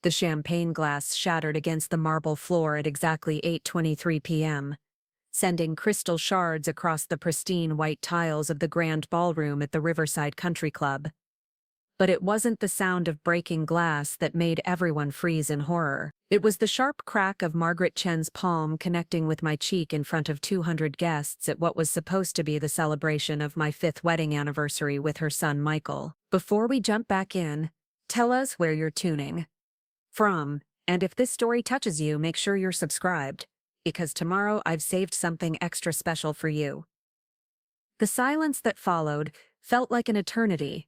The champagne glass shattered against the marble floor at exactly 8:23 p.m., sending crystal shards across the pristine white tiles of the Grand Ballroom at the Riverside Country Club. But it wasn't the sound of breaking glass that made everyone freeze in horror. It was the sharp crack of Margaret Chen's palm connecting with my cheek in front of 200 guests at what was supposed to be the celebration of my 5th wedding anniversary with her son Michael. Before we jump back in, tell us where you're tuning from, and if this story touches you, make sure you're subscribed, because tomorrow I've saved something extra special for you. The silence that followed felt like an eternity.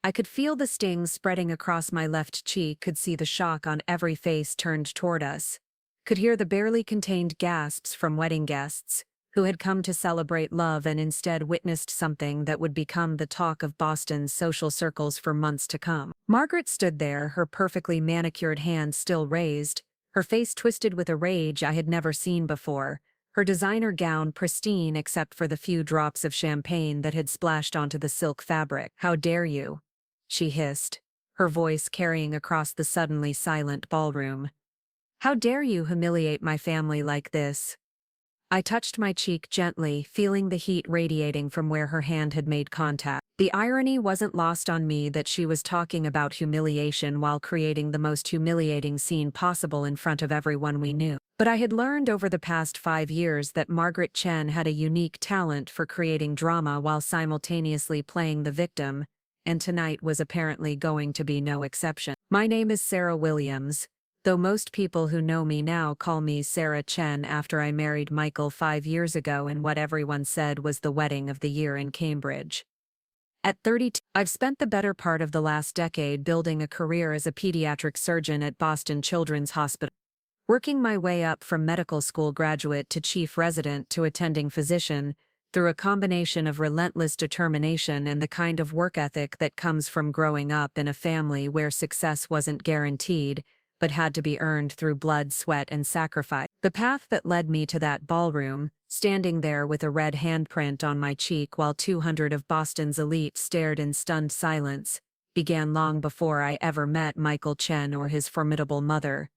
I could feel the stings spreading across my left cheek, could see the shock on every face turned toward us, could hear the barely contained gasps from wedding guests who had come to celebrate love and instead witnessed something that would become the talk of Boston's social circles for months to come. Margaret stood there, her perfectly manicured hand still raised, her face twisted with a rage I had never seen before, her designer gown pristine except for the few drops of champagne that had splashed onto the silk fabric. "How dare you?" she hissed, her voice carrying across the suddenly silent ballroom. "How dare you humiliate my family like this?" I touched my cheek gently, feeling the heat radiating from where her hand had made contact. The irony wasn't lost on me that she was talking about humiliation while creating the most humiliating scene possible in front of everyone we knew. But I had learned over the past 5 years that Margaret Chen had a unique talent for creating drama while simultaneously playing the victim, and tonight was apparently going to be no exception. My name is Sarah Williams, though most people who know me now call me Sarah Chen after I married Michael 5 years ago in what everyone said was the wedding of the year in Cambridge. At 32, I've spent the better part of the last decade building a career as a pediatric surgeon at Boston Children's Hospital, working my way up from medical school graduate to chief resident to attending physician, through a combination of relentless determination and the kind of work ethic that comes from growing up in a family where success wasn't guaranteed, but had to be earned through blood, sweat, and sacrifice. The path that led me to that ballroom, standing there with a red handprint on my cheek while 200 of Boston's elite stared in stunned silence, began long before I ever met Michael Chen or his formidable mother.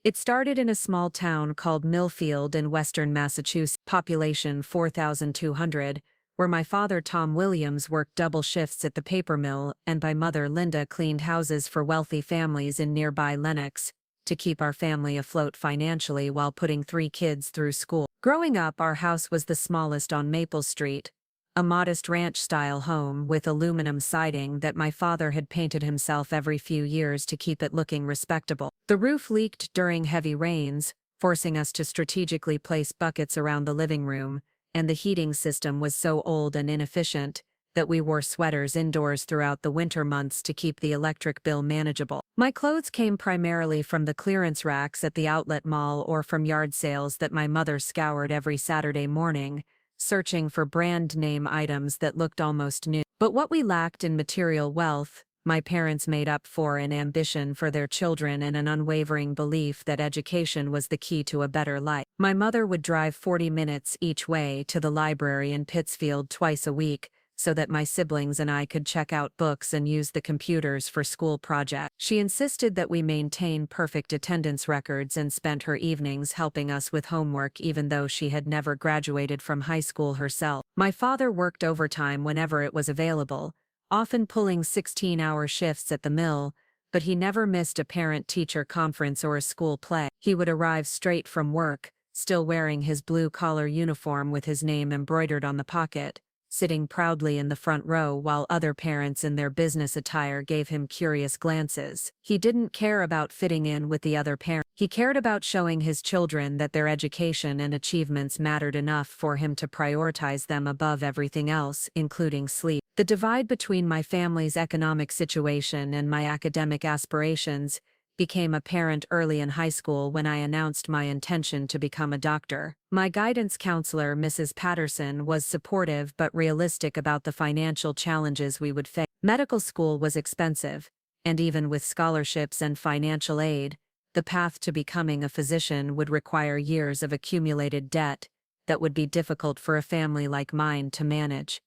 It started in a small town called Millfield in western Massachusetts, population 4,200, where my father Tom Williams worked double shifts at the paper mill and my mother Linda cleaned houses for wealthy families in nearby Lenox to keep our family afloat financially while putting 3 kids through school. Growing up, our house was the smallest on Maple Street, a modest ranch-style home with aluminum siding that my father had painted himself every few years to keep it looking respectable. The roof leaked during heavy rains, forcing us to strategically place buckets around the living room, and the heating system was so old and inefficient that we wore sweaters indoors throughout the winter months to keep the electric bill manageable. My clothes came primarily from the clearance racks at the outlet mall or from yard sales that my mother scoured every Saturday morning, searching for brand name items that looked almost new. But what we lacked in material wealth, my parents made up for in ambition for their children and an unwavering belief that education was the key to a better life. My mother would drive 40 minutes each way to the library in Pittsfield twice a week, so that my siblings and I could check out books and use the computers for school projects. She insisted that we maintain perfect attendance records and spent her evenings helping us with homework even though she had never graduated from high school herself. My father worked overtime whenever it was available, often pulling 16-hour shifts at the mill, but he never missed a parent-teacher conference or a school play. He would arrive straight from work, still wearing his blue-collar uniform with his name embroidered on the pocket, sitting proudly in the front row while other parents in their business attire gave him curious glances. He didn't care about fitting in with the other parents. He cared about showing his children that their education and achievements mattered enough for him to prioritize them above everything else, including sleep. The divide between my family's economic situation and my academic aspirations became apparent early in high school when I announced my intention to become a doctor. My guidance counselor, Mrs. Patterson, was supportive but realistic about the financial challenges we would face. Medical school was expensive, and even with scholarships and financial aid, the path to becoming a physician would require years of accumulated debt that would be difficult for a family like mine to manage.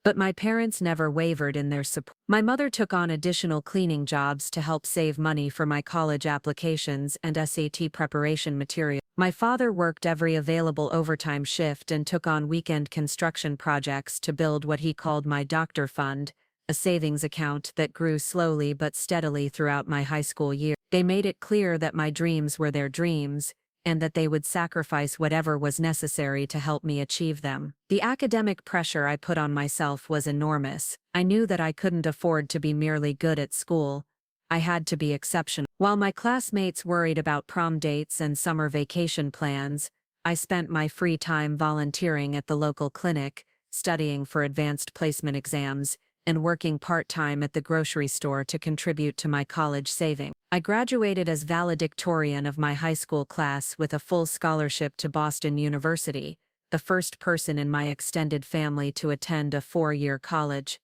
But my parents never wavered in their support. My mother took on additional cleaning jobs to help save money for my college applications and SAT preparation material. My father worked every available overtime shift and took on weekend construction projects to build what he called my doctor fund, a savings account that grew slowly but steadily throughout my high school year. They made it clear that my dreams were their dreams, and that they would sacrifice whatever was necessary to help me achieve them. The academic pressure I put on myself was enormous. I knew that I couldn't afford to be merely good at school. I had to be exceptional. While my classmates worried about prom dates and summer vacation plans, I spent my free time volunteering at the local clinic, studying for advanced placement exams, and working part-time at the grocery store to contribute to my college savings. I graduated as valedictorian of my high school class with a full scholarship to Boston University, the first person in my extended family to attend a 4-year college.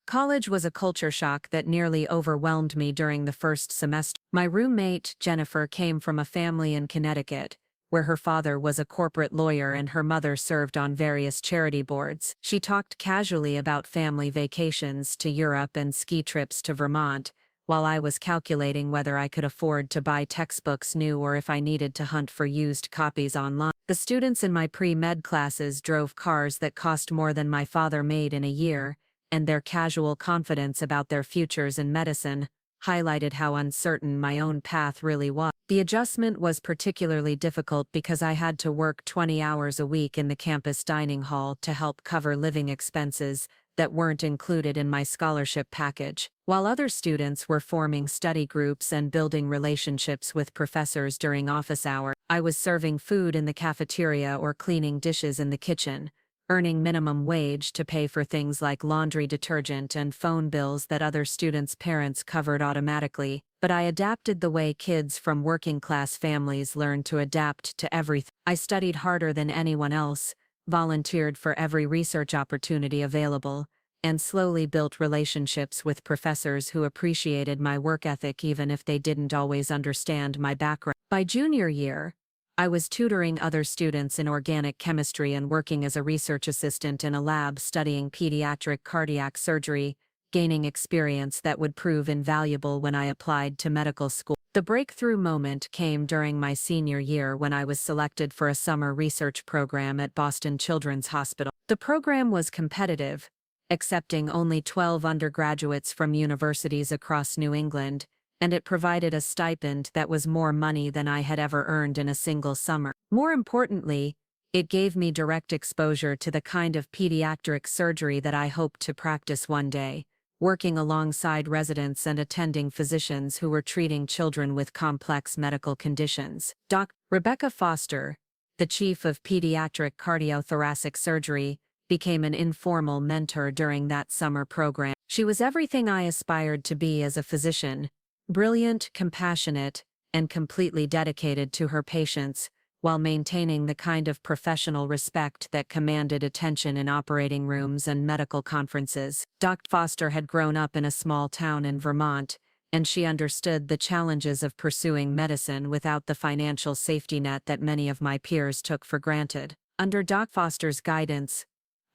College was a culture shock that nearly overwhelmed me during the first semester. My roommate, Jennifer, came from a family in Connecticut, where her father was a corporate lawyer and her mother served on various charity boards. She talked casually about family vacations to Europe and ski trips to Vermont, while I was calculating whether I could afford to buy textbooks new or if I needed to hunt for used copies online. The students in my pre-med classes drove cars that cost more than my father made in a year, and their casual confidence about their futures in medicine highlighted how uncertain my own path really was. The adjustment was particularly difficult because I had to work 20 hours a week in the campus dining hall to help cover living expenses that weren't included in my scholarship package. While other students were forming study groups and building relationships with professors during office hours, I was serving food in the cafeteria or cleaning dishes in the kitchen, earning minimum wage to pay for things like laundry detergent and phone bills that other students' parents covered automatically. But I adapted the way kids from working-class families learn to adapt to everything. I studied harder than anyone else, volunteered for every research opportunity available, and slowly built relationships with professors who appreciated my work ethic even if they didn't always understand my background. By junior year, I was tutoring other students in organic chemistry and working as a research assistant in a lab studying pediatric cardiac surgery, gaining experience that would prove invaluable when I applied to medical school. The breakthrough moment came during my senior year when I was selected for a summer research program at Boston Children's Hospital. The program was competitive, accepting only 12 undergraduates from universities across New England, and it provided a stipend that was more money than I had ever earned in a single summer. More importantly, it gave me direct exposure to the kind of pediatric surgery that I hoped to practice one day, working alongside residents and attending physicians who were treating children with complex medical conditions. Dr. Rebecca Foster, the chief of pediatric cardiothoracic surgery, became an informal mentor during that summer program. She was everything I aspired to be as a physician: brilliant, compassionate, and completely dedicated to her patients, while maintaining the kind of professional respect that commanded attention in operating rooms and medical conferences. Dr. Foster had grown up in a small town in Vermont, and she understood the challenges of pursuing medicine without the financial safety net that many of my peers took for granted. Under Dr. Foster's guidance,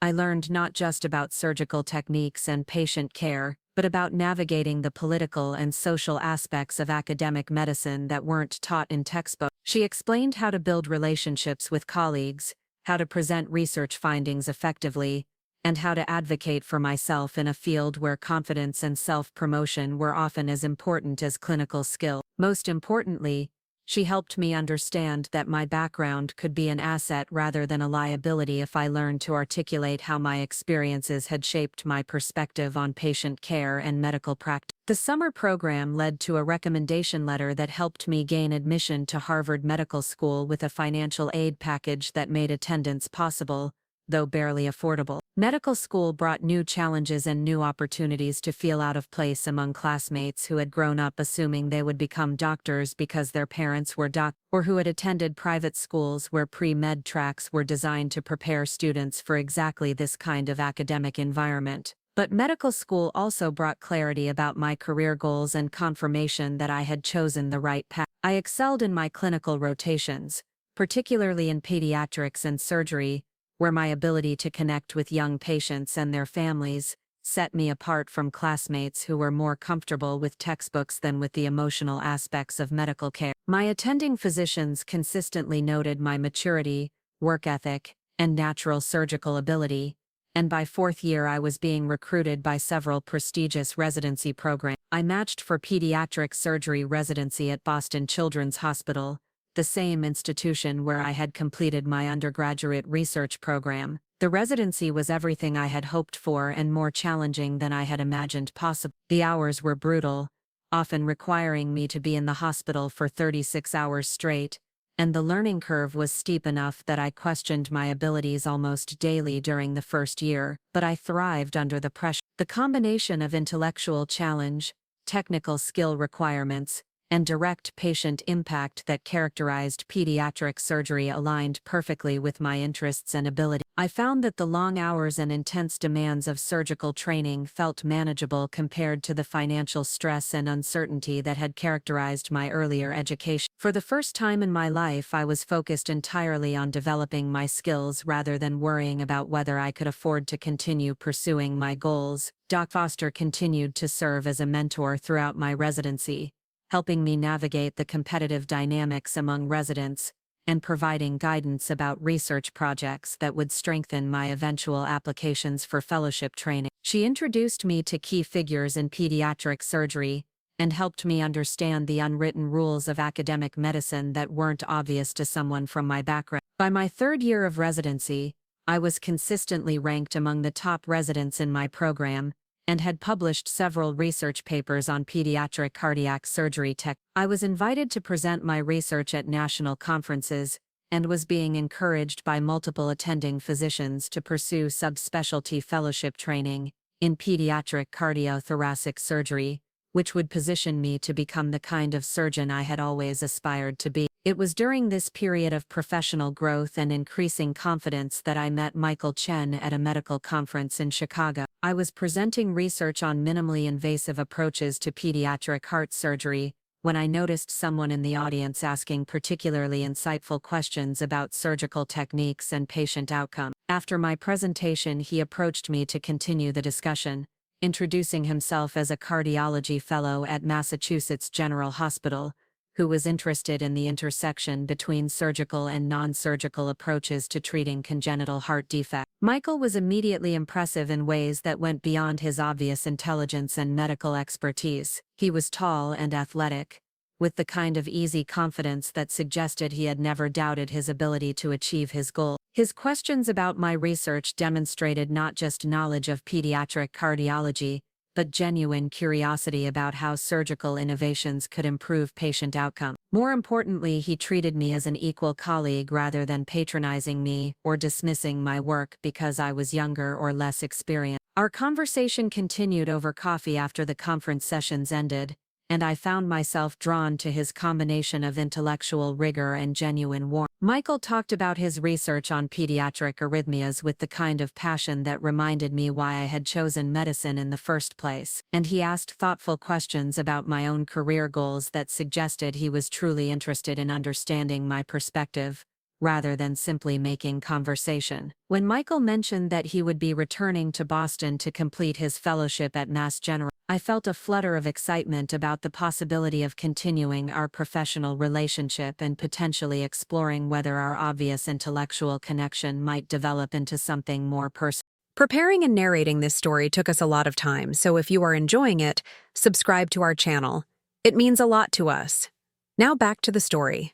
I learned not just about surgical techniques and patient care, but about navigating the political and social aspects of academic medicine that weren't taught in textbooks. She explained how to build relationships with colleagues, how to present research findings effectively, and how to advocate for myself in a field where confidence and self-promotion were often as important as clinical skill. Most importantly, she helped me understand that my background could be an asset rather than a liability if I learned to articulate how my experiences had shaped my perspective on patient care and medical practice. The summer program led to a recommendation letter that helped me gain admission to Harvard Medical School with a financial aid package that made attendance possible, though barely affordable. Medical school brought new challenges and new opportunities to feel out of place among classmates who had grown up assuming they would become doctors because their parents were doctors, or who had attended private schools where pre-med tracks were designed to prepare students for exactly this kind of academic environment. But medical school also brought clarity about my career goals and confirmation that I had chosen the right path. I excelled in my clinical rotations, particularly in pediatrics and surgery, where my ability to connect with young patients and their families set me apart from classmates who were more comfortable with textbooks than with the emotional aspects of medical care. My attending physicians consistently noted my maturity, work ethic, and natural surgical ability, and by fourth year I was being recruited by several prestigious residency programs. I matched for pediatric surgery residency at Boston Children's Hospital, the same institution where I had completed my undergraduate research program. The residency was everything I had hoped for and more challenging than I had imagined possible. The hours were brutal, often requiring me to be in the hospital for 36 hours straight, and the learning curve was steep enough that I questioned my abilities almost daily during the first year, but I thrived under the pressure. The combination of intellectual challenge, technical skill requirements, and direct patient impact that characterized pediatric surgery aligned perfectly with my interests and ability. I found that the long hours and intense demands of surgical training felt manageable compared to the financial stress and uncertainty that had characterized my earlier education. For the first time in my life, I was focused entirely on developing my skills rather than worrying about whether I could afford to continue pursuing my goals. Doc Foster continued to serve as a mentor throughout my residency, helping me navigate the competitive dynamics among residents, and providing guidance about research projects that would strengthen my eventual applications for fellowship training. She introduced me to key figures in pediatric surgery, and helped me understand the unwritten rules of academic medicine that weren't obvious to someone from my background. By my third year of residency, I was consistently ranked among the top residents in my program, and had published several research papers on pediatric cardiac surgery tech. I was invited to present my research at national conferences, and was being encouraged by multiple attending physicians to pursue subspecialty fellowship training in pediatric cardiothoracic surgery, which would position me to become the kind of surgeon I had always aspired to be. It was during this period of professional growth and increasing confidence that I met Margaret Chen at a medical conference in Chicago. I was presenting research on minimally invasive approaches to pediatric heart surgery when I noticed someone in the audience asking particularly insightful questions about surgical techniques and patient outcome. After my presentation, he approached me to continue the discussion, introducing himself as a cardiology fellow at Massachusetts General Hospital, who was interested in the intersection between surgical and non-surgical approaches to treating congenital heart defects. Michael was immediately impressive in ways that went beyond his obvious intelligence and medical expertise. He was tall and athletic, with the kind of easy confidence that suggested he had never doubted his ability to achieve his goal. His questions about my research demonstrated not just knowledge of pediatric cardiology, but genuine curiosity about how surgical innovations could improve patient outcome. More importantly, he treated me as an equal colleague rather than patronizing me or dismissing my work because I was younger or less experienced. Our conversation continued over coffee after the conference sessions ended, and I found myself drawn to his combination of intellectual rigor and genuine warmth. Michael talked about his research on pediatric arrhythmias with the kind of passion that reminded me why I had chosen medicine in the first place, and he asked thoughtful questions about my own career goals that suggested he was truly interested in understanding my perspective, rather than simply making conversation. When Michael mentioned that he would be returning to Boston to complete his fellowship at Mass General, I felt a flutter of excitement about the possibility of continuing our professional relationship and potentially exploring whether our obvious intellectual connection might develop into something more personal. Preparing and narrating this story took us a lot of time, so if you are enjoying it, subscribe to our channel. It means a lot to us. Now back to the story.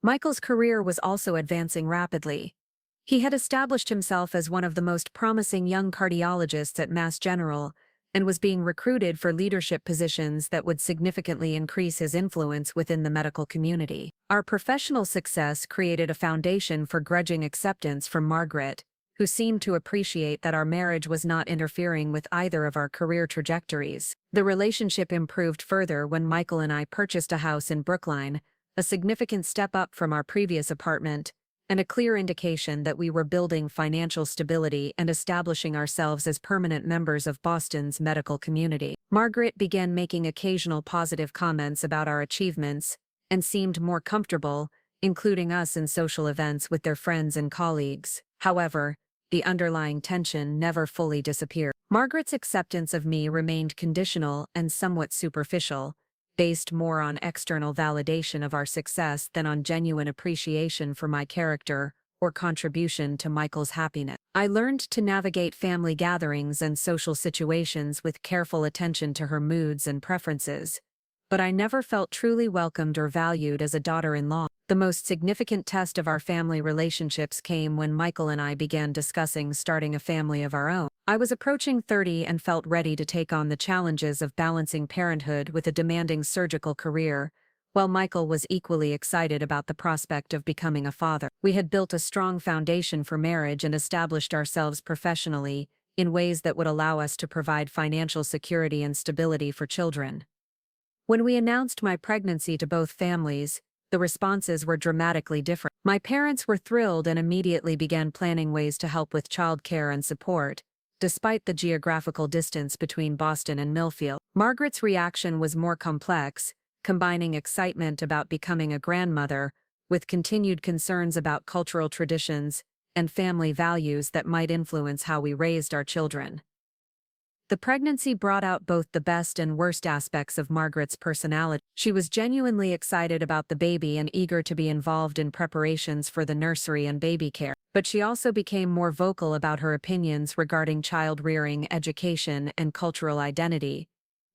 Michael's career was also advancing rapidly. He had established himself as one of the most promising young cardiologists at Mass General, and was being recruited for leadership positions that would significantly increase his influence within the medical community. Our professional success created a foundation for grudging acceptance from Margaret, who seemed to appreciate that our marriage was not interfering with either of our career trajectories. The relationship improved further when Michael and I purchased a house in Brookline, a significant step up from our previous apartment, and a clear indication that we were building financial stability and establishing ourselves as permanent members of Boston's medical community. Margaret began making occasional positive comments about our achievements, and seemed more comfortable, including us in social events with their friends and colleagues. However, the underlying tension never fully disappeared. Margaret's acceptance of me remained conditional and somewhat superficial, based more on external validation of our success than on genuine appreciation for my character or contribution to Michael's happiness. I learned to navigate family gatherings and social situations with careful attention to her moods and preferences, but I never felt truly welcomed or valued as a daughter-in-law. The most significant test of our family relationships came when Michael and I began discussing starting a family of our own. I was approaching 30 and felt ready to take on the challenges of balancing parenthood with a demanding surgical career, while Michael was equally excited about the prospect of becoming a father. We had built a strong foundation for marriage and established ourselves professionally in ways that would allow us to provide financial security and stability for children. When we announced my pregnancy to both families, the responses were dramatically different. My parents were thrilled and immediately began planning ways to help with childcare and support, despite the geographical distance between Boston and Millfield. Margaret's reaction was more complex, combining excitement about becoming a grandmother with continued concerns about cultural traditions and family values that might influence how we raised our children. The pregnancy brought out both the best and worst aspects of Margaret's personality. She was genuinely excited about the baby and eager to be involved in preparations for the nursery and baby care, but she also became more vocal about her opinions regarding child-rearing, education, and cultural identity,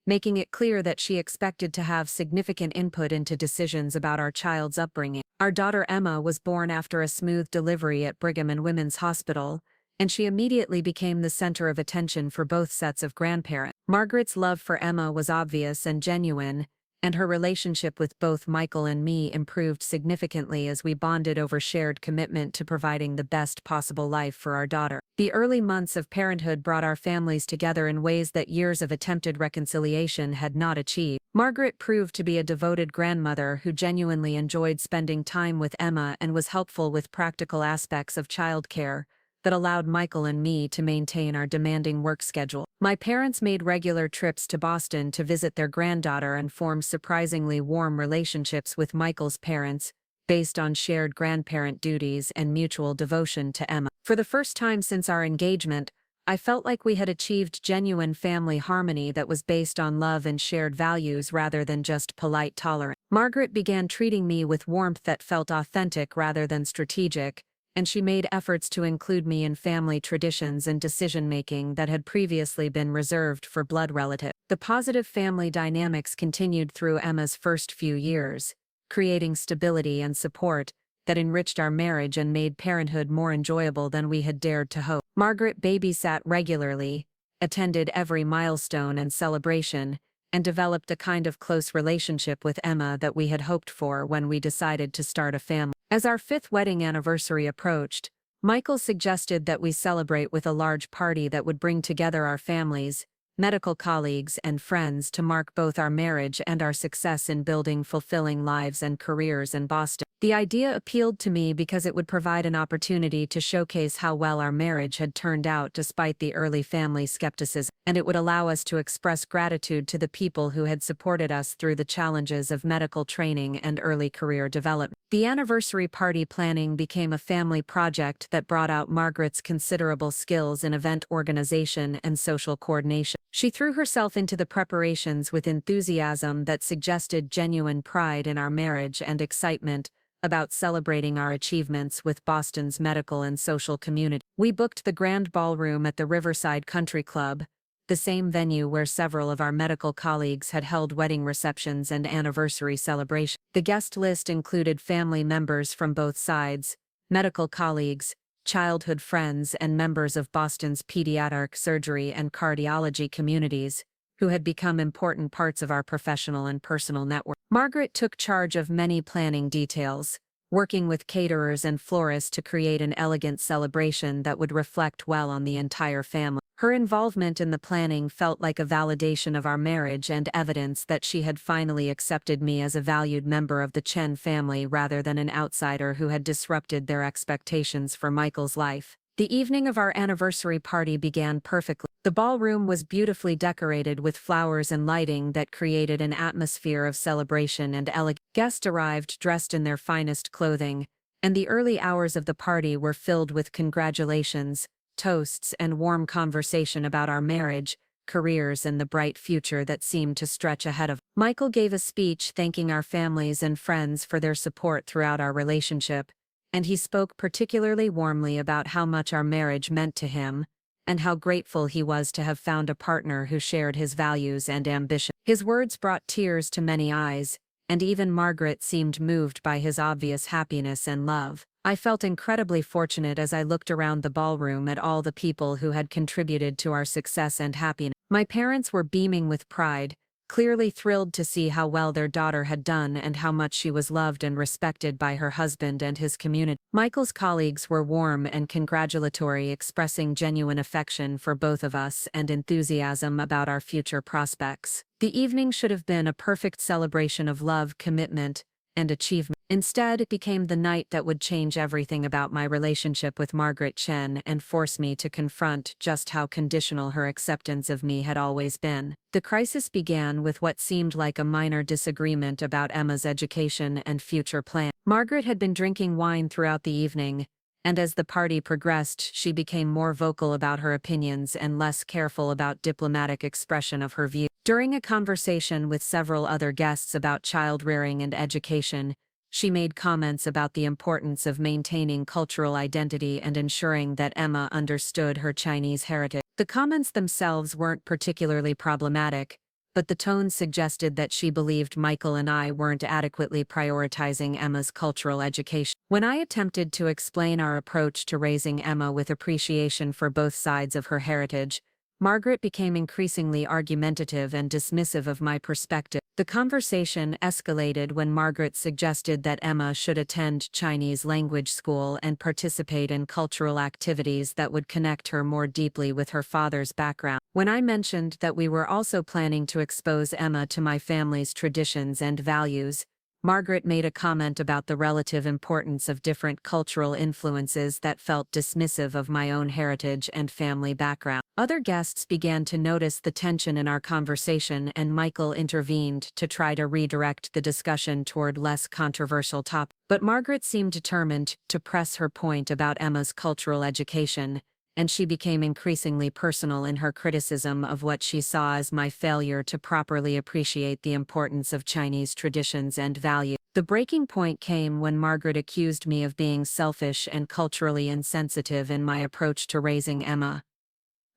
making it clear that she expected to have significant input into decisions about our child's upbringing. Our daughter Emma was born after a smooth delivery at Brigham and Women's Hospital, and she immediately became the center of attention for both sets of grandparents. Margaret's love for Emma was obvious and genuine, and her relationship with both Michael and me improved significantly as we bonded over shared commitment to providing the best possible life for our daughter. The early months of parenthood brought our families together in ways that years of attempted reconciliation had not achieved. Margaret proved to be a devoted grandmother who genuinely enjoyed spending time with Emma and was helpful with practical aspects of childcare that allowed Michael and me to maintain our demanding work schedule. My parents made regular trips to Boston to visit their granddaughter and formed surprisingly warm relationships with Michael's parents, based on shared grandparent duties and mutual devotion to Emma. For the first time since our engagement, I felt like we had achieved genuine family harmony that was based on love and shared values rather than just polite tolerance. Margaret began treating me with warmth that felt authentic rather than strategic, and she made efforts to include me in family traditions and decision-making that had previously been reserved for blood relatives. The positive family dynamics continued through Emma's first few years, creating stability and support that enriched our marriage and made parenthood more enjoyable than we had dared to hope. Margaret babysat regularly, attended every milestone and celebration, and developed a kind of close relationship with Emma that we had hoped for when we decided to start a family. As our 5th wedding anniversary approached, Michael suggested that we celebrate with a large party that would bring together our families, medical colleagues, and friends to mark both our marriage and our success in building fulfilling lives and careers in Boston. The idea appealed to me because it would provide an opportunity to showcase how well our marriage had turned out despite the early family skepticism, and it would allow us to express gratitude to the people who had supported us through the challenges of medical training and early career development. The anniversary party planning became a family project that brought out Margaret's considerable skills in event organization and social coordination. She threw herself into the preparations with enthusiasm that suggested genuine pride in our marriage and excitement about celebrating our achievements with Boston's medical and social community. We booked the Grand Ballroom at the Riverside Country Club, the same venue where several of our medical colleagues had held wedding receptions and anniversary celebrations. The guest list included family members from both sides, medical colleagues, childhood friends, and members of Boston's pediatric surgery and cardiology communities, who had become important parts of our professional and personal network. Margaret took charge of many planning details, working with caterers and florists to create an elegant celebration that would reflect well on the entire family. Her involvement in the planning felt like a validation of our marriage and evidence that she had finally accepted me as a valued member of the Chen family rather than an outsider who had disrupted their expectations for Michael's life. The evening of our anniversary party began perfectly. The ballroom was beautifully decorated with flowers and lighting that created an atmosphere of celebration and elegance. Guests arrived dressed in their finest clothing, and the early hours of the party were filled with congratulations, toasts, and warm conversation about our marriage, careers, and the bright future that seemed to stretch ahead of us. Michael gave a speech thanking our families and friends for their support throughout our relationship, and he spoke particularly warmly about how much our marriage meant to him, and how grateful he was to have found a partner who shared his values and ambition. His words brought tears to many eyes, and even Margaret seemed moved by his obvious happiness and love. I felt incredibly fortunate as I looked around the ballroom at all the people who had contributed to our success and happiness. My parents were beaming with pride, clearly thrilled to see how well their daughter had done and how much she was loved and respected by her husband and his community. Michael's colleagues were warm and congratulatory, expressing genuine affection for both of us and enthusiasm about our future prospects. The evening should have been a perfect celebration of love, commitment, and achievement. Instead, it became the night that would change everything about my relationship with Margaret Chen and force me to confront just how conditional her acceptance of me had always been. The crisis began with what seemed like a minor disagreement about Emma's education and future plans. Margaret had been drinking wine throughout the evening, and as the party progressed, she became more vocal about her opinions and less careful about diplomatic expression of her views. During a conversation with several other guests about child-rearing and education, she made comments about the importance of maintaining cultural identity and ensuring that Emma understood her Chinese heritage. The comments themselves weren't particularly problematic, but the tone suggested that she believed Michael and I weren't adequately prioritizing Emma's cultural education. When I attempted to explain our approach to raising Emma with appreciation for both sides of her heritage, Margaret became increasingly argumentative and dismissive of my perspective. The conversation escalated when Margaret suggested that Emma should attend Chinese language school and participate in cultural activities that would connect her more deeply with her father's background. When I mentioned that we were also planning to expose Emma to my family's traditions and values, Margaret made a comment about the relative importance of different cultural influences that felt dismissive of my own heritage and family background. Other guests began to notice the tension in our conversation, and Michael intervened to try to redirect the discussion toward less controversial topics. But Margaret seemed determined to press her point about Emma's cultural education, and she became increasingly personal in her criticism of what she saw as my failure to properly appreciate the importance of Chinese traditions and values. The breaking point came when Margaret accused me of being selfish and culturally insensitive in my approach to raising Emma.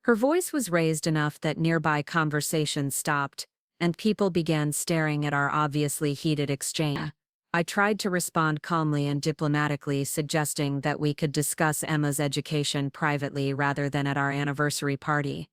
Her voice was raised enough that nearby conversations stopped, and people began staring at our obviously heated exchange. I tried to respond calmly and diplomatically, suggesting that we could discuss Emma's education privately rather than at our anniversary party.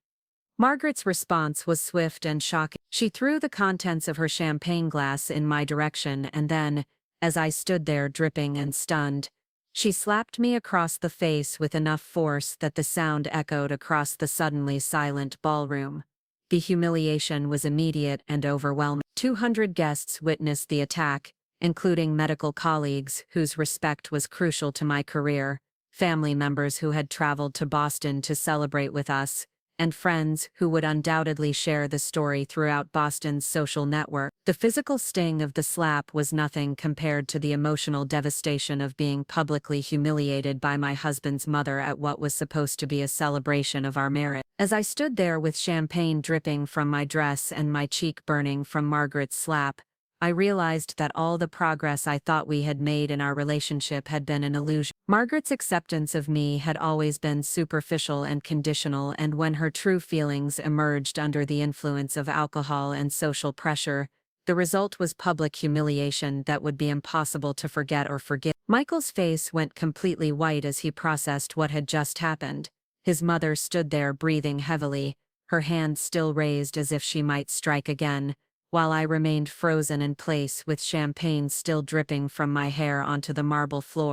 Margaret's response was swift and shocking. She threw the contents of her champagne glass in my direction, and then, as I stood there dripping and stunned, she slapped me across the face with enough force that the sound echoed across the suddenly silent ballroom. The humiliation was immediate and overwhelming. 200 guests witnessed the attack, including medical colleagues whose respect was crucial to my career, family members who had traveled to Boston to celebrate with us, and friends who would undoubtedly share the story throughout Boston's social network. The physical sting of the slap was nothing compared to the emotional devastation of being publicly humiliated by my husband's mother at what was supposed to be a celebration of our marriage. As I stood there with champagne dripping from my dress and my cheek burning from Margaret's slap, I realized that all the progress I thought we had made in our relationship had been an illusion. Margaret's acceptance of me had always been superficial and conditional, and when her true feelings emerged under the influence of alcohol and social pressure, the result was public humiliation that would be impossible to forget or forgive. Michael's face went completely white as he processed what had just happened. His mother stood there breathing heavily, her hand still raised as if she might strike again, while I remained frozen in place with champagne still dripping from my hair onto the marble floor.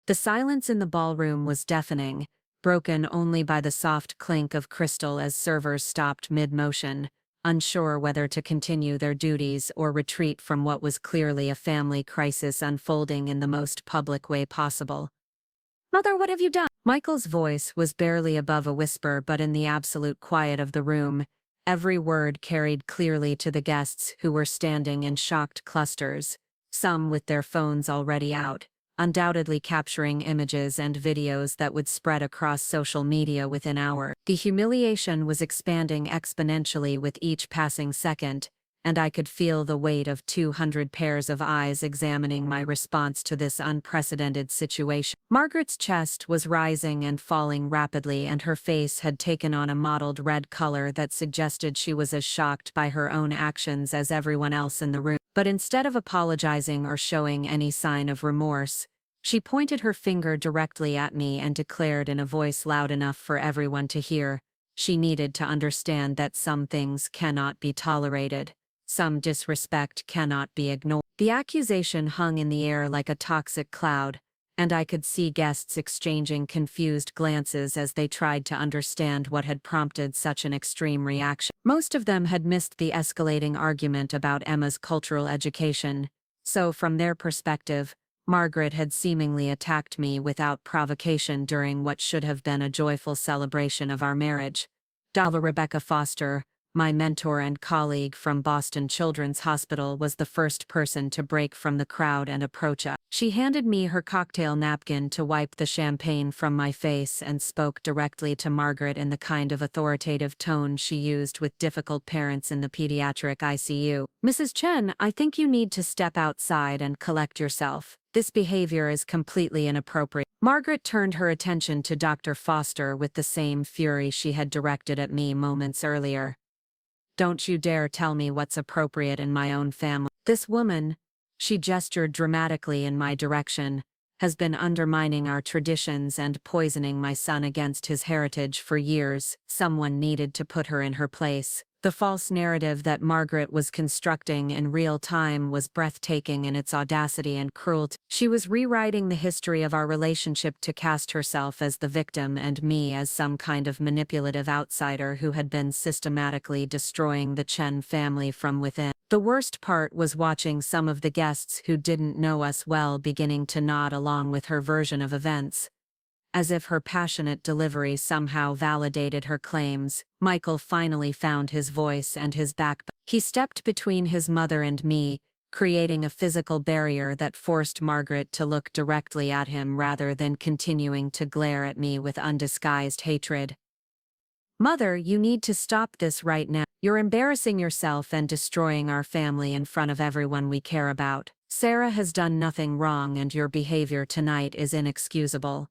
The silence in the ballroom was deafening, broken only by the soft clink of crystal as servers stopped mid-motion, unsure whether to continue their duties or retreat from what was clearly a family crisis unfolding in the most public way possible. "Mother, what have you done?" Michael's voice was barely above a whisper, but in the absolute quiet of the room, every word carried clearly to the guests who were standing in shocked clusters, some with their phones already out, undoubtedly capturing images and videos that would spread across social media within hours. The humiliation was expanding exponentially with each passing second, and I could feel the weight of 200 pairs of eyes examining my response to this unprecedented situation. Margaret's chest was rising and falling rapidly, and her face had taken on a mottled red color that suggested she was as shocked by her own actions as everyone else in the room. But instead of apologizing or showing any sign of remorse, she pointed her finger directly at me and declared in a voice loud enough for everyone to hear, she needed to understand that some things cannot be tolerated. Some disrespect cannot be ignored. The accusation hung in the air like a toxic cloud, and I could see guests exchanging confused glances as they tried to understand what had prompted such an extreme reaction. Most of them had missed the escalating argument about Emma's cultural education, so from their perspective, Margaret had seemingly attacked me without provocation during what should have been a joyful celebration of our marriage. Rebecca Foster, my mentor and colleague from Boston Children's Hospital, was the first person to break from the crowd and approach us. She handed me her cocktail napkin to wipe the champagne from my face and spoke directly to Margaret in the kind of authoritative tone she used with difficult parents in the pediatric ICU. "Mrs. Chen, I think you need to step outside and collect yourself. This behavior is completely inappropriate." Margaret turned her attention to Dr. Foster with the same fury she had directed at me moments earlier. "Don't you dare tell me what's appropriate in my own family. This woman," she gestured dramatically in my direction, "has been undermining our traditions and poisoning my son against his heritage for years. Someone needed to put her in her place." The false narrative that Margaret was constructing in real time was breathtaking in its audacity and cruelty. She was rewriting the history of our relationship to cast herself as the victim and me as some kind of manipulative outsider who had been systematically destroying the Chen family from within. The worst part was watching some of the guests who didn't know us well beginning to nod along with her version of events, as if her passionate delivery somehow validated her claims. Michael finally found his voice and his backbone. He stepped between his mother and me, creating a physical barrier that forced Margaret to look directly at him rather than continuing to glare at me with undisguised hatred. "Mother, you need to stop this right now. You're embarrassing yourself and destroying our family in front of everyone we care about. Sarah has done nothing wrong and your behavior tonight is inexcusable."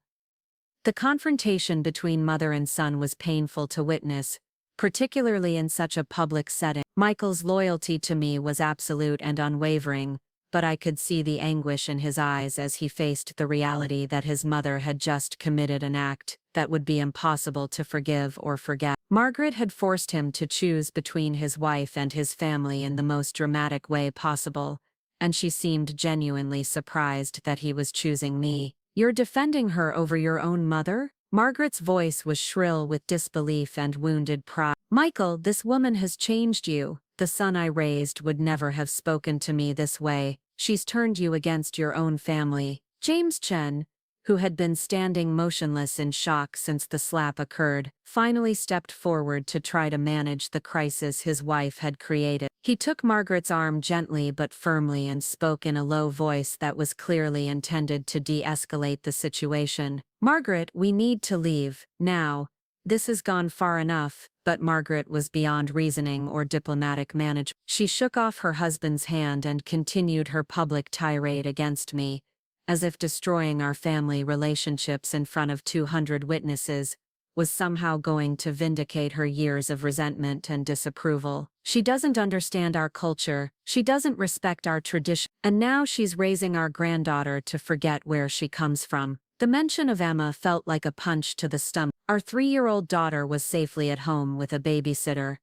The confrontation between mother and son was painful to witness, particularly in such a public setting. Michael's loyalty to me was absolute and unwavering, but I could see the anguish in his eyes as he faced the reality that his mother had just committed an act that would be impossible to forgive or forget. Margaret had forced him to choose between his wife and his family in the most dramatic way possible, and she seemed genuinely surprised that he was choosing me. "You're defending her over your own mother?" Margaret's voice was shrill with disbelief and wounded pride. "Michael, this woman has changed you. The son I raised would never have spoken to me this way. She's turned you against your own family." James Chen, who had been standing motionless in shock since the slap occurred, finally stepped forward to try to manage the crisis his wife had created. He took Margaret's arm gently but firmly and spoke in a low voice that was clearly intended to de-escalate the situation. "Margaret, we need to leave, now. This has gone far enough." But Margaret was beyond reasoning or diplomatic management. She shook off her husband's hand and continued her public tirade against me, as if destroying our family relationships in front of 200 witnesses was somehow going to vindicate her years of resentment and disapproval. "She doesn't understand our culture, she doesn't respect our tradition, and now she's raising our granddaughter to forget where she comes from." The mention of Emma felt like a punch to the stomach. Our 3-year-old daughter was safely at home with a babysitter,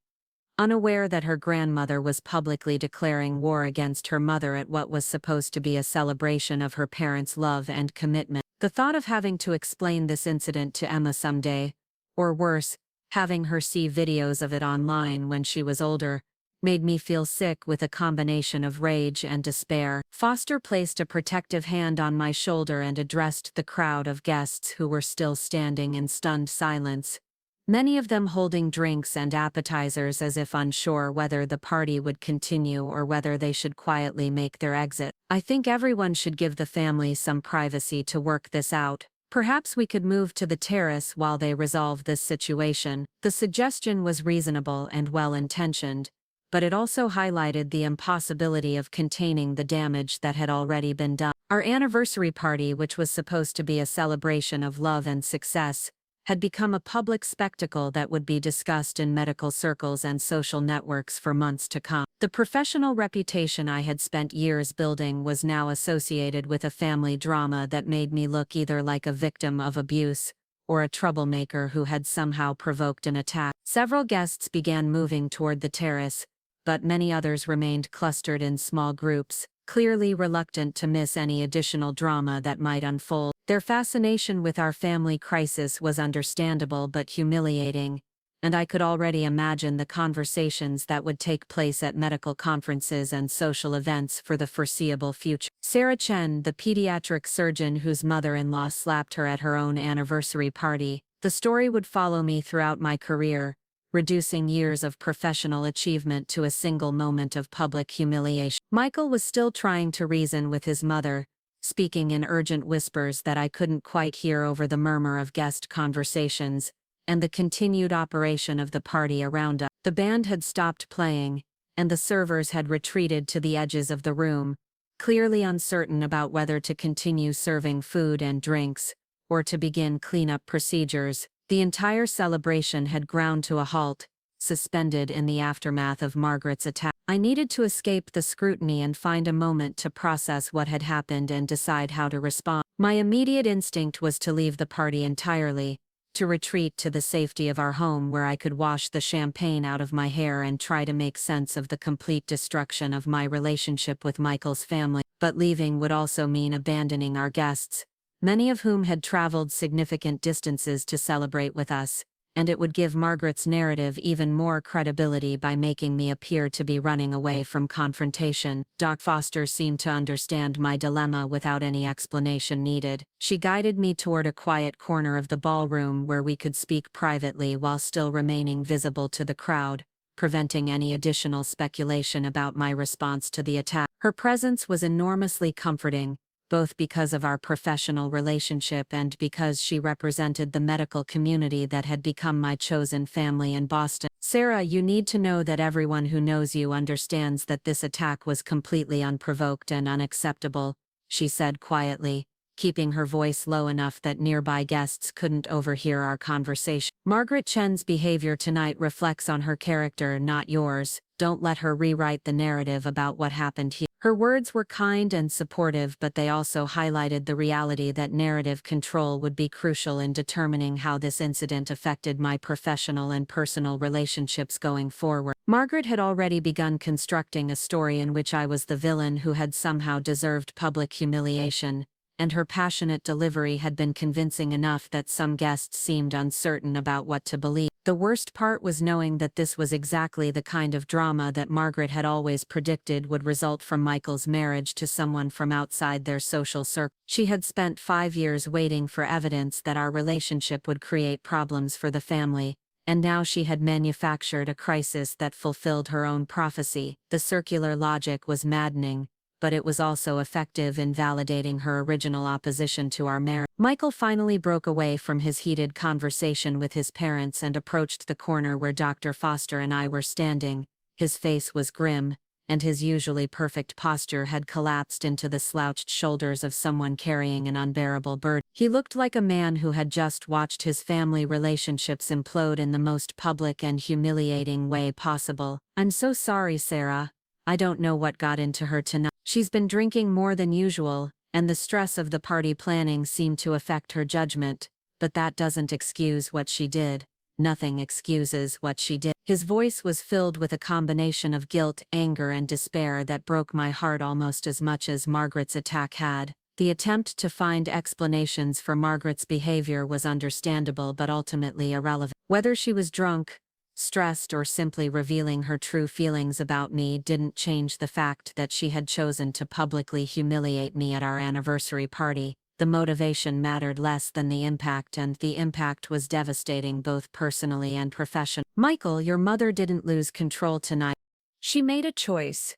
unaware that her grandmother was publicly declaring war against her mother at what was supposed to be a celebration of her parents' love and commitment. The thought of having to explain this incident to Emma someday, or worse, having her see videos of it online when she was older, made me feel sick with a combination of rage and despair. Foster placed a protective hand on my shoulder and addressed the crowd of guests who were still standing in stunned silence. many of them holding drinks and appetizers as if unsure whether the party would continue or whether they should quietly make their exit. I think everyone should give the family some privacy to work this out. Perhaps we could move to the terrace while they resolve this situation. The suggestion was reasonable and well-intentioned, but it also highlighted the impossibility of containing the damage that had already been done. Our anniversary party, which was supposed to be a celebration of love and success, had become a public spectacle that would be discussed in medical circles and social networks for months to come. The professional reputation I had spent years building was now associated with a family drama that made me look either like a victim of abuse or a troublemaker who had somehow provoked an attack. Several guests began moving toward the terrace, but many others remained clustered in small groups, clearly reluctant to miss any additional drama that might unfold. Their fascination with our family crisis was understandable but humiliating, and I could already imagine the conversations that would take place at medical conferences and social events for the foreseeable future. Margaret Chen, the pediatric surgeon whose mother-in-law slapped her at her own anniversary party. The story would follow me throughout my career, reducing years of professional achievement to a single moment of public humiliation. Michael was still trying to reason with his mother, speaking in urgent whispers that I couldn't quite hear over the murmur of guest conversations, and the continued operation of the party around us. The band had stopped playing, and the servers had retreated to the edges of the room, clearly uncertain about whether to continue serving food and drinks, or to begin cleanup procedures. The entire celebration had ground to a halt, suspended in the aftermath of Margaret's attack. I needed to escape the scrutiny and find a moment to process what had happened and decide how to respond. My immediate instinct was to leave the party entirely, to retreat to the safety of our home where I could wash the champagne out of my hair and try to make sense of the complete destruction of my relationship with Michael's family. But leaving would also mean abandoning our guests, many of whom had traveled significant distances to celebrate with us, and it would give Margaret's narrative even more credibility by making me appear to be running away from confrontation. Doc Foster seemed to understand my dilemma without any explanation needed. She guided me toward a quiet corner of the ballroom where we could speak privately while still remaining visible to the crowd, preventing any additional speculation about my response to the attack. Her presence was enormously comforting, both because of our professional relationship and because she represented the medical community that had become my chosen family in Boston. "Sarah, you need to know that everyone who knows you understands that this attack was completely unprovoked and unacceptable," she said quietly, keeping her voice low enough that nearby guests couldn't overhear our conversation. "Margaret Chen's behavior tonight reflects on her character, not yours. Don't let her rewrite the narrative about what happened here." Her words were kind and supportive, but they also highlighted the reality that narrative control would be crucial in determining how this incident affected my professional and personal relationships going forward. Margaret had already begun constructing a story in which I was the villain who had somehow deserved public humiliation, and her passionate delivery had been convincing enough that some guests seemed uncertain about what to believe. The worst part was knowing that this was exactly the kind of drama that Margaret had always predicted would result from Michael's marriage to someone from outside their social circle. She had spent 5 years waiting for evidence that our relationship would create problems for the family, and now she had manufactured a crisis that fulfilled her own prophecy. The circular logic was maddening, but it was also effective in validating her original opposition to our marriage. Michael finally broke away from his heated conversation with his parents and approached the corner where Dr. Foster and I were standing. His face was grim, and his usually perfect posture had collapsed into the slouched shoulders of someone carrying an unbearable burden. He looked like a man who had just watched his family relationships implode in the most public and humiliating way possible. "I'm so sorry, Sarah. I don't know what got into her tonight. She's been drinking more than usual, and the stress of the party planning seemed to affect her judgment, but that doesn't excuse what she did. Nothing excuses what she did." His voice was filled with a combination of guilt, anger, and despair that broke my heart almost as much as Margaret's attack had. The attempt to find explanations for Margaret's behavior was understandable but ultimately irrelevant. Whether she was drunk, stressed, or simply revealing her true feelings about me didn't change the fact that she had chosen to publicly humiliate me at our anniversary party. The motivation mattered less than the impact, and the impact was devastating both personally and professionally. Michael, your mother didn't lose control tonight. She made a choice.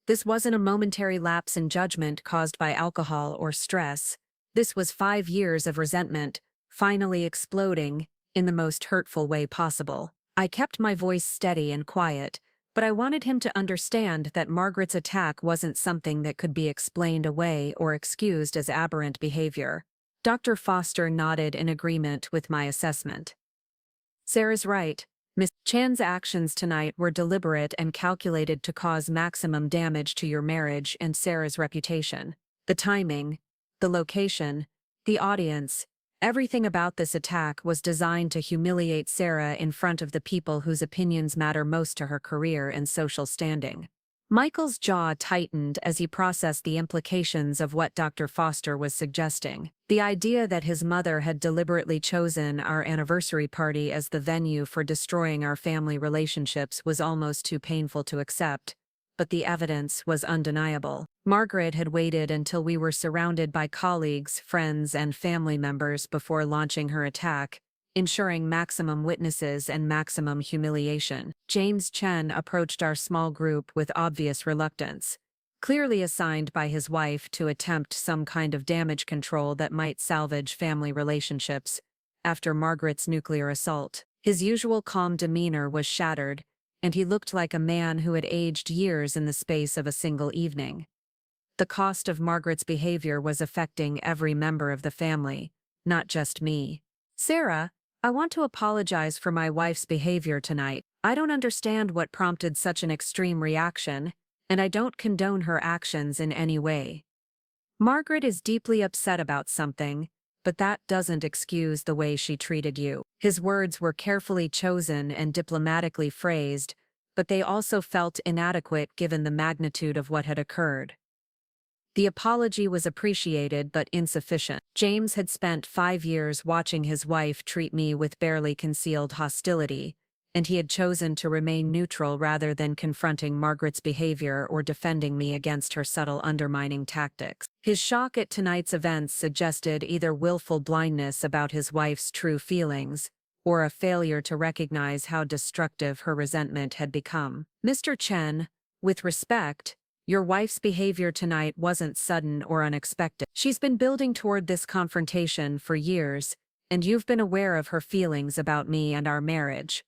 This wasn't a momentary lapse in judgment caused by alcohol or stress. This was 5 years of resentment, finally exploding, in the most hurtful way possible. I kept my voice steady and quiet, but I wanted him to understand that Margaret's attack wasn't something that could be explained away or excused as aberrant behavior. Dr. Foster nodded in agreement with my assessment. Sarah's right. Miss Chan's actions tonight were deliberate and calculated to cause maximum damage to your marriage and Sarah's reputation. The timing, the location, the audience, everything about this attack was designed to humiliate Sarah in front of the people whose opinions matter most to her career and social standing. Michael's jaw tightened as he processed the implications of what Dr. Foster was suggesting. The idea that his mother had deliberately chosen our anniversary party as the venue for destroying our family relationships was almost too painful to accept, but the evidence was undeniable. Margaret had waited until we were surrounded by colleagues, friends, and family members before launching her attack, ensuring maximum witnesses and maximum humiliation. James Chen approached our small group with obvious reluctance, clearly assigned by his wife to attempt some kind of damage control that might salvage family relationships after Margaret's nuclear assault. His usual calm demeanor was shattered, and he looked like a man who had aged years in the space of a single evening. The cost of Margaret's behavior was affecting every member of the family, not just me. Sarah, I want to apologize for my wife's behavior tonight. I don't understand what prompted such an extreme reaction, and I don't condone her actions in any way. Margaret is deeply upset about something, but that doesn't excuse the way she treated you. His words were carefully chosen and diplomatically phrased, but they also felt inadequate given the magnitude of what had occurred. The apology was appreciated but insufficient. James had spent 5 years watching his wife treat me with barely concealed hostility, and he had chosen to remain neutral rather than confronting Margaret's behavior or defending me against her subtle undermining tactics. His shock at tonight's events suggested either willful blindness about his wife's true feelings, or a failure to recognize how destructive her resentment had become. Mr. Chen, with respect, your wife's behavior tonight wasn't sudden or unexpected. She's been building toward this confrontation for years, and you've been aware of her feelings about me and our marriage.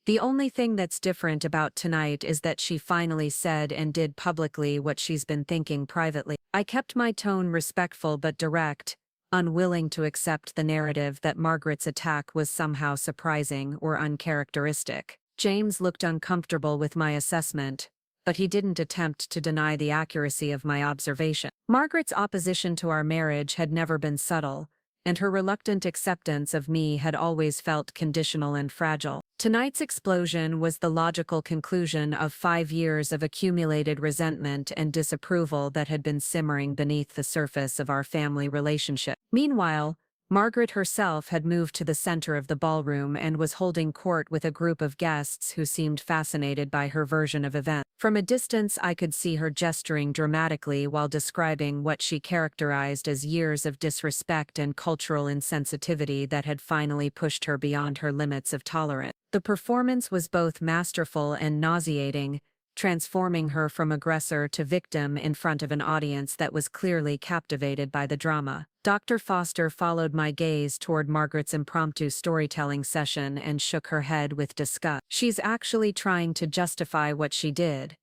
The only thing that's different about tonight is that she finally said and did publicly what she's been thinking privately. I kept my tone respectful but direct, unwilling to accept the narrative that Margaret's attack was somehow surprising or uncharacteristic. James looked uncomfortable with my assessment, but he didn't attempt to deny the accuracy of my observation. Margaret's opposition to our marriage had never been subtle, and her reluctant acceptance of me had always felt conditional and fragile. Tonight's explosion was the logical conclusion of 5 years of accumulated resentment and disapproval that had been simmering beneath the surface of our family relationship. Meanwhile, Margaret herself had moved to the center of the ballroom and was holding court with a group of guests who seemed fascinated by her version of events. From a distance, I could see her gesturing dramatically while describing what she characterized as years of disrespect and cultural insensitivity that had finally pushed her beyond her limits of tolerance. The performance was both masterful and nauseating, transforming her from aggressor to victim in front of an audience that was clearly captivated by the drama. Dr. Foster followed my gaze toward Margaret's impromptu storytelling session and shook her head with disgust. She's actually trying to justify what she did.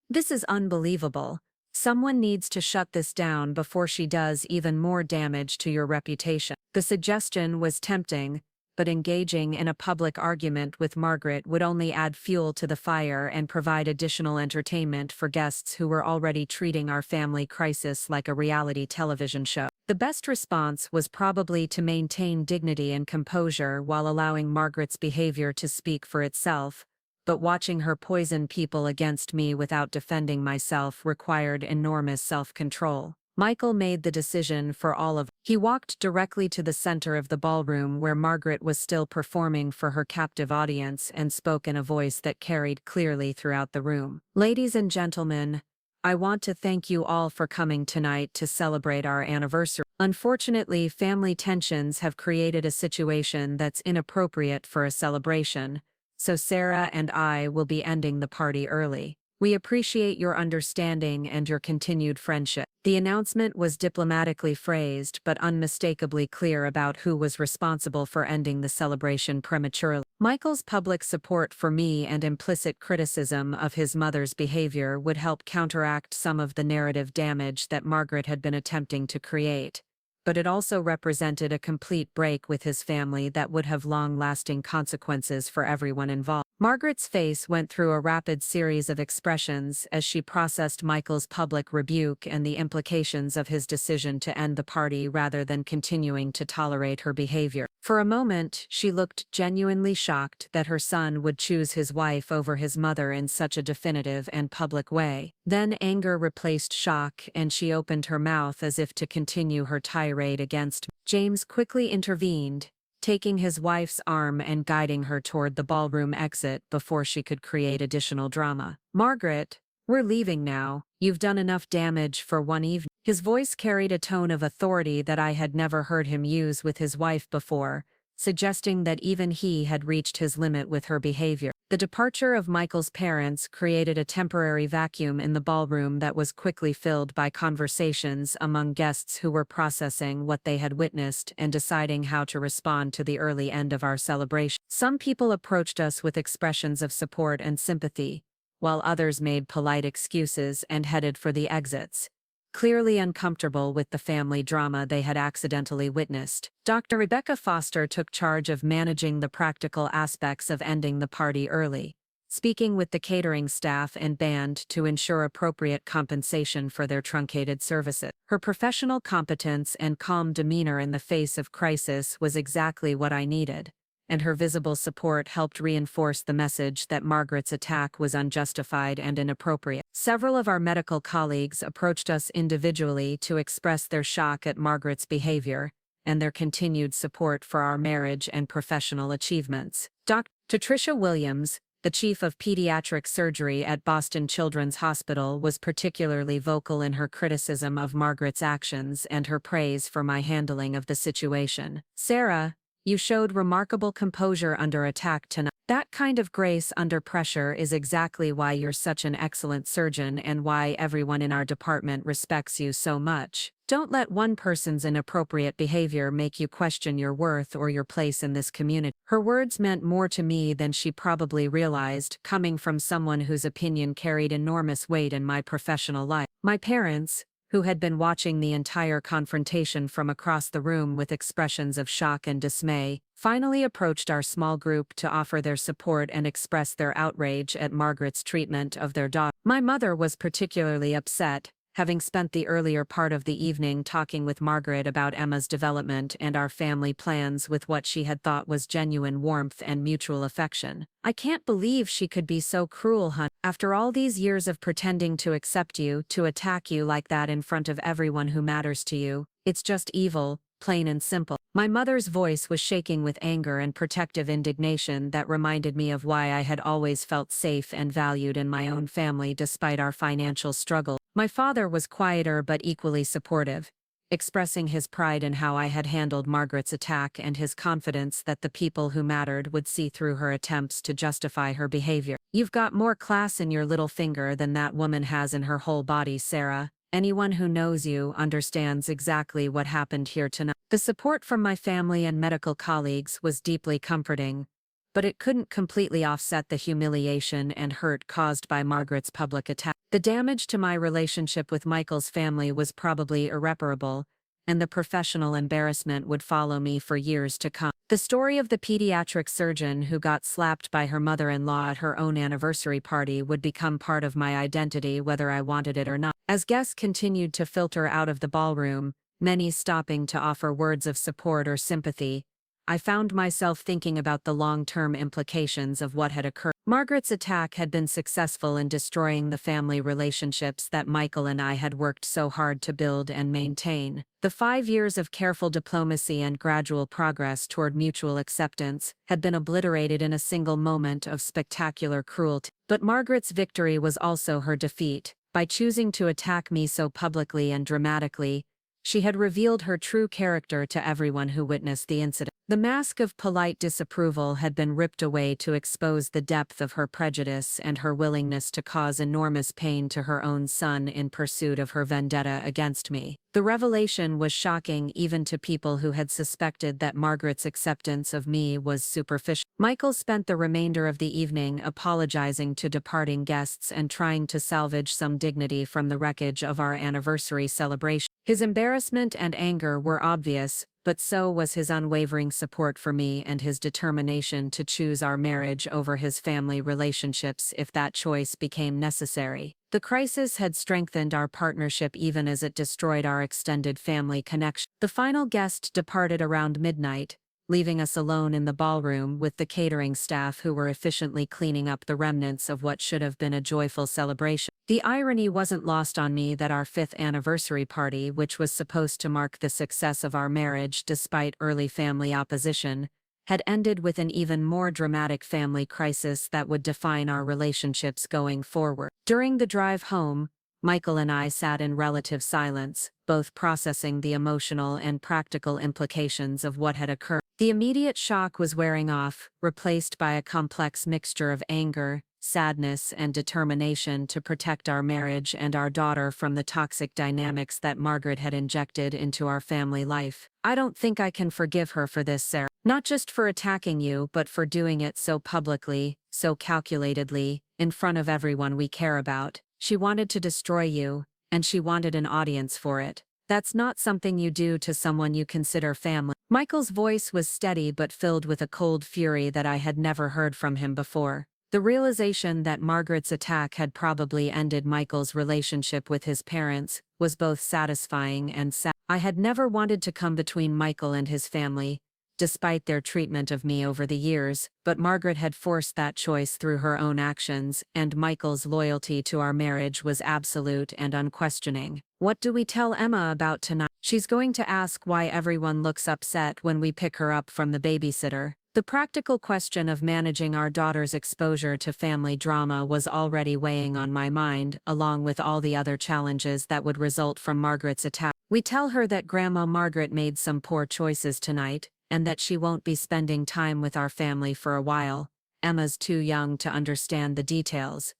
This is unbelievable. Someone needs to shut this down before she does even more damage to your reputation. The suggestion was tempting, but engaging in a public argument with Margaret would only add fuel to the fire and provide additional entertainment for guests who were already treating our family crisis like a reality television show. The best response was probably to maintain dignity and composure while allowing Margaret's behavior to speak for itself, but watching her poison people against me without defending myself required enormous self-control. Michael made the decision for all of us. He walked directly to the center of the ballroom where Margaret was still performing for her captive audience and spoke in a voice that carried clearly throughout the room. Ladies and gentlemen, I want to thank you all for coming tonight to celebrate our anniversary. Unfortunately, family tensions have created a situation that's inappropriate for a celebration, so Sarah and I will be ending the party early. We appreciate your understanding and your continued friendship. The announcement was diplomatically phrased but unmistakably clear about who was responsible for ending the celebration prematurely. Michael's public support for me and implicit criticism of his mother's behavior would help counteract some of the narrative damage that Margaret had been attempting to create, but it also represented a complete break with his family that would have long-lasting consequences for everyone involved. Margaret's face went through a rapid series of expressions as she processed Michael's public rebuke and the implications of his decision to end the party rather than continuing to tolerate her behavior. For a moment, she looked genuinely shocked that her son would choose his wife over his mother in such a definitive and public way. Then anger replaced shock and she opened her mouth as if to continue her tirade against me. James quickly intervened, taking his wife's arm and guiding her toward the ballroom exit before she could create additional drama. "Margaret, we're leaving now. You've done enough damage for one evening." His voice carried a tone of authority that I had never heard him use with his wife before, suggesting that even he had reached his limit with her behavior. The departure of Michael's parents created a temporary vacuum in the ballroom that was quickly filled by conversations among guests who were processing what they had witnessed and deciding how to respond to the early end of our celebration. Some people approached us with expressions of support and sympathy, while others made polite excuses and headed for the exits, clearly uncomfortable with the family drama they had accidentally witnessed. Dr. Rebecca Foster took charge of managing the practical aspects of ending the party early, speaking with the catering staff and band to ensure appropriate compensation for their truncated services. Her professional competence and calm demeanor in the face of crisis was exactly what I needed, and her visible support helped reinforce the message that Margaret's attack was unjustified and inappropriate. Several of our medical colleagues approached us individually to express their shock at Margaret's behavior and their continued support for our marriage and professional achievements. Dr. Tricia Williams, the chief of pediatric surgery at Boston Children's Hospital, was particularly vocal in her criticism of Margaret's actions and her praise for my handling of the situation. "Sarah, you showed remarkable composure under attack tonight. That kind of grace under pressure is exactly why you're such an excellent surgeon and why everyone in our department respects you so much. Don't let one person's inappropriate behavior make you question your worth or your place in this community." Her words meant more to me than she probably realized, coming from someone whose opinion carried enormous weight in my professional life. My parents, who had been watching the entire confrontation from across the room with expressions of shock and dismay, finally approached our small group to offer their support and express their outrage at Margaret's treatment of their daughter. My mother was particularly upset, having spent the earlier part of the evening talking with Margaret about Emma's development and our family plans with what she had thought was genuine warmth and mutual affection. "I can't believe she could be so cruel, hon. After all these years of pretending to accept you, to attack you like that in front of everyone who matters to you. It's just evil, plain and simple." My mother's voice was shaking with anger and protective indignation that reminded me of why I had always felt safe and valued in my own family despite our financial struggle. My father was quieter but equally supportive, expressing his pride in how I had handled Margaret's attack and his confidence that the people who mattered would see through her attempts to justify her behavior. "You've got more class in your little finger than that woman has in her whole body, Sarah. Anyone who knows you understands exactly what happened here tonight." The support from my family and medical colleagues was deeply comforting, but it couldn't completely offset the humiliation and hurt caused by Margaret's public attack. The damage to my relationship with Michael's family was probably irreparable, and the professional embarrassment would follow me for years to come. The story of the pediatric surgeon who got slapped by her mother-in-law at her own anniversary party would become part of my identity whether I wanted it or not. As guests continued to filter out of the ballroom, many stopping to offer words of support or sympathy, I found myself thinking about the long-term implications of what had occurred. Margaret's attack had been successful in destroying the family relationships that Michael and I had worked so hard to build and maintain. The 5 years of careful diplomacy and gradual progress toward mutual acceptance had been obliterated in a single moment of spectacular cruelty. But Margaret's victory was also her defeat, By choosing to attack me so publicly and dramatically, she had revealed her true character to everyone who witnessed the incident. The mask of polite disapproval had been ripped away to expose the depth of her prejudice and her willingness to cause enormous pain to her own son in pursuit of her vendetta against me. The revelation was shocking even to people who had suspected that Margaret's acceptance of me was superficial. Michael spent the remainder of the evening apologizing to departing guests and trying to salvage some dignity from the wreckage of our anniversary celebration. His embarrassment and anger were obvious, but so was his unwavering support for me and his determination to choose our marriage over his family relationships if that choice became necessary. The crisis had strengthened our partnership even as it destroyed our extended family connection. The final guest departed around midnight, leaving us alone in the ballroom with the catering staff who were efficiently cleaning up the remnants of what should have been a joyful celebration. The irony wasn't lost on me that our 5th anniversary party, which was supposed to mark the success of our marriage despite early family opposition, had ended with an even more dramatic family crisis that would define our relationships going forward. During the drive home, Michael and I sat in relative silence, both processing the emotional and practical implications of what had occurred. The immediate shock was wearing off, replaced by a complex mixture of anger, sadness, and determination to protect our marriage and our daughter from the toxic dynamics that Margaret had injected into our family life. I don't think I can forgive her for this, Sarah. Not just for attacking you, but for doing it so publicly, so calculatedly, in front of everyone we care about. She wanted to destroy you, and she wanted an audience for it. That's not something you do to someone you consider family. Michael's voice was steady but filled with a cold fury that I had never heard from him before. The realization that Margaret's attack had probably ended Michael's relationship with his parents was both satisfying and sad. I had never wanted to come between Michael and his family, despite their treatment of me over the years, but Margaret had forced that choice through her own actions, and Michael's loyalty to our marriage was absolute and unquestioning. What do we tell Emma about tonight? She's going to ask why everyone looks upset when we pick her up from the babysitter. The practical question of managing our daughter's exposure to family drama was already weighing on my mind, along with all the other challenges that would result from Margaret's attack. We tell her that Grandma Margaret made some poor choices tonight, and that she won't be spending time with our family for a while. Emma's too young to understand the details,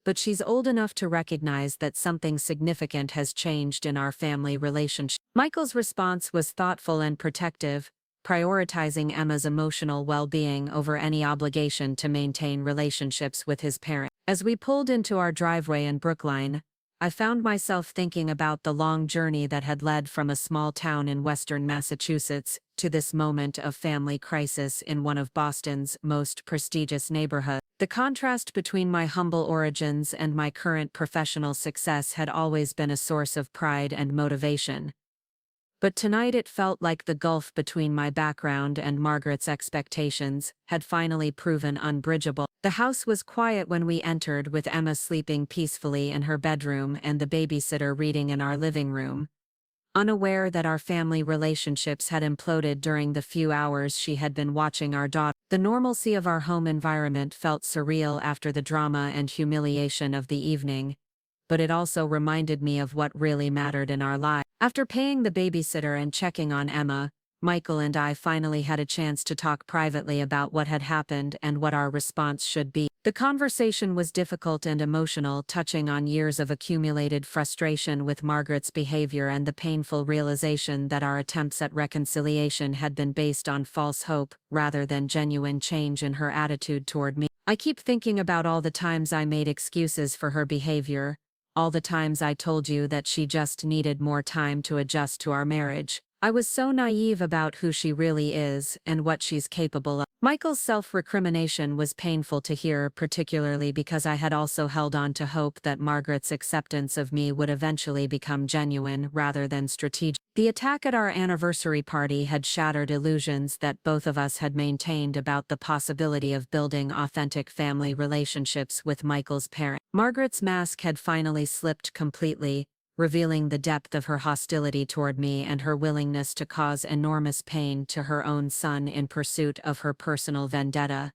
but she's old enough to recognize that something significant has changed in our family relationship. Michael's response was thoughtful and protective, prioritizing Emma's emotional well-being over any obligation to maintain relationships with his parents. As we pulled into our driveway in Brookline, I found myself thinking about the long journey that had led from a small town in western Massachusetts to this moment of family crisis in one of Boston's most prestigious neighborhoods. The contrast between my humble origins and my current professional success had always been a source of pride and motivation. But tonight it felt like the gulf between my background and Margaret's expectations had finally proven unbridgeable. The house was quiet when we entered, with Emma sleeping peacefully in her bedroom and the babysitter reading in our living room, unaware that our family relationships had imploded during the few hours she had been watching our daughter. The normalcy of our home environment felt surreal after the drama and humiliation of the evening, but it also reminded me of what really mattered in our lives. After paying the babysitter and checking on Emma, Michael and I finally had a chance to talk privately about what had happened and what our response should be. The conversation was difficult and emotional, touching on years of accumulated frustration with Margaret's behavior and the painful realization that our attempts at reconciliation had been based on false hope rather than genuine change in her attitude toward me. I keep thinking about all the times I made excuses for her behavior, all the times I told you that she just needed more time to adjust to our marriage. I was so naive about who she really is and what she's capable of. Michael's self-recrimination was painful to hear, particularly because I had also held on to hope that Margaret's acceptance of me would eventually become genuine rather than strategic. The attack at our anniversary party had shattered illusions that both of us had maintained about the possibility of building authentic family relationships with Michael's parents. Margaret's mask had finally slipped completely, revealing the depth of her hostility toward me and her willingness to cause enormous pain to her own son in pursuit of her personal vendetta.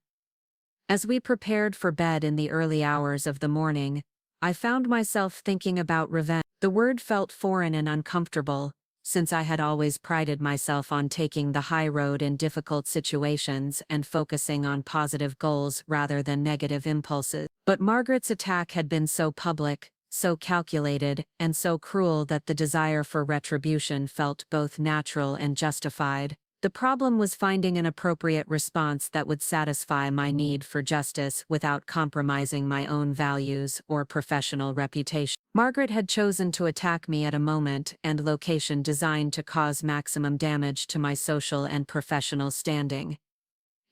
As we prepared for bed in the early hours of the morning, I found myself thinking about revenge. The word felt foreign and uncomfortable, since I had always prided myself on taking the high road in difficult situations and focusing on positive goals rather than negative impulses. But Margaret's attack had been so public, so calculated, and so cruel that the desire for retribution felt both natural and justified. The problem was finding an appropriate response that would satisfy my need for justice without compromising my own values or professional reputation. Margaret had chosen to attack me at a moment and location designed to cause maximum damage to my social and professional standing.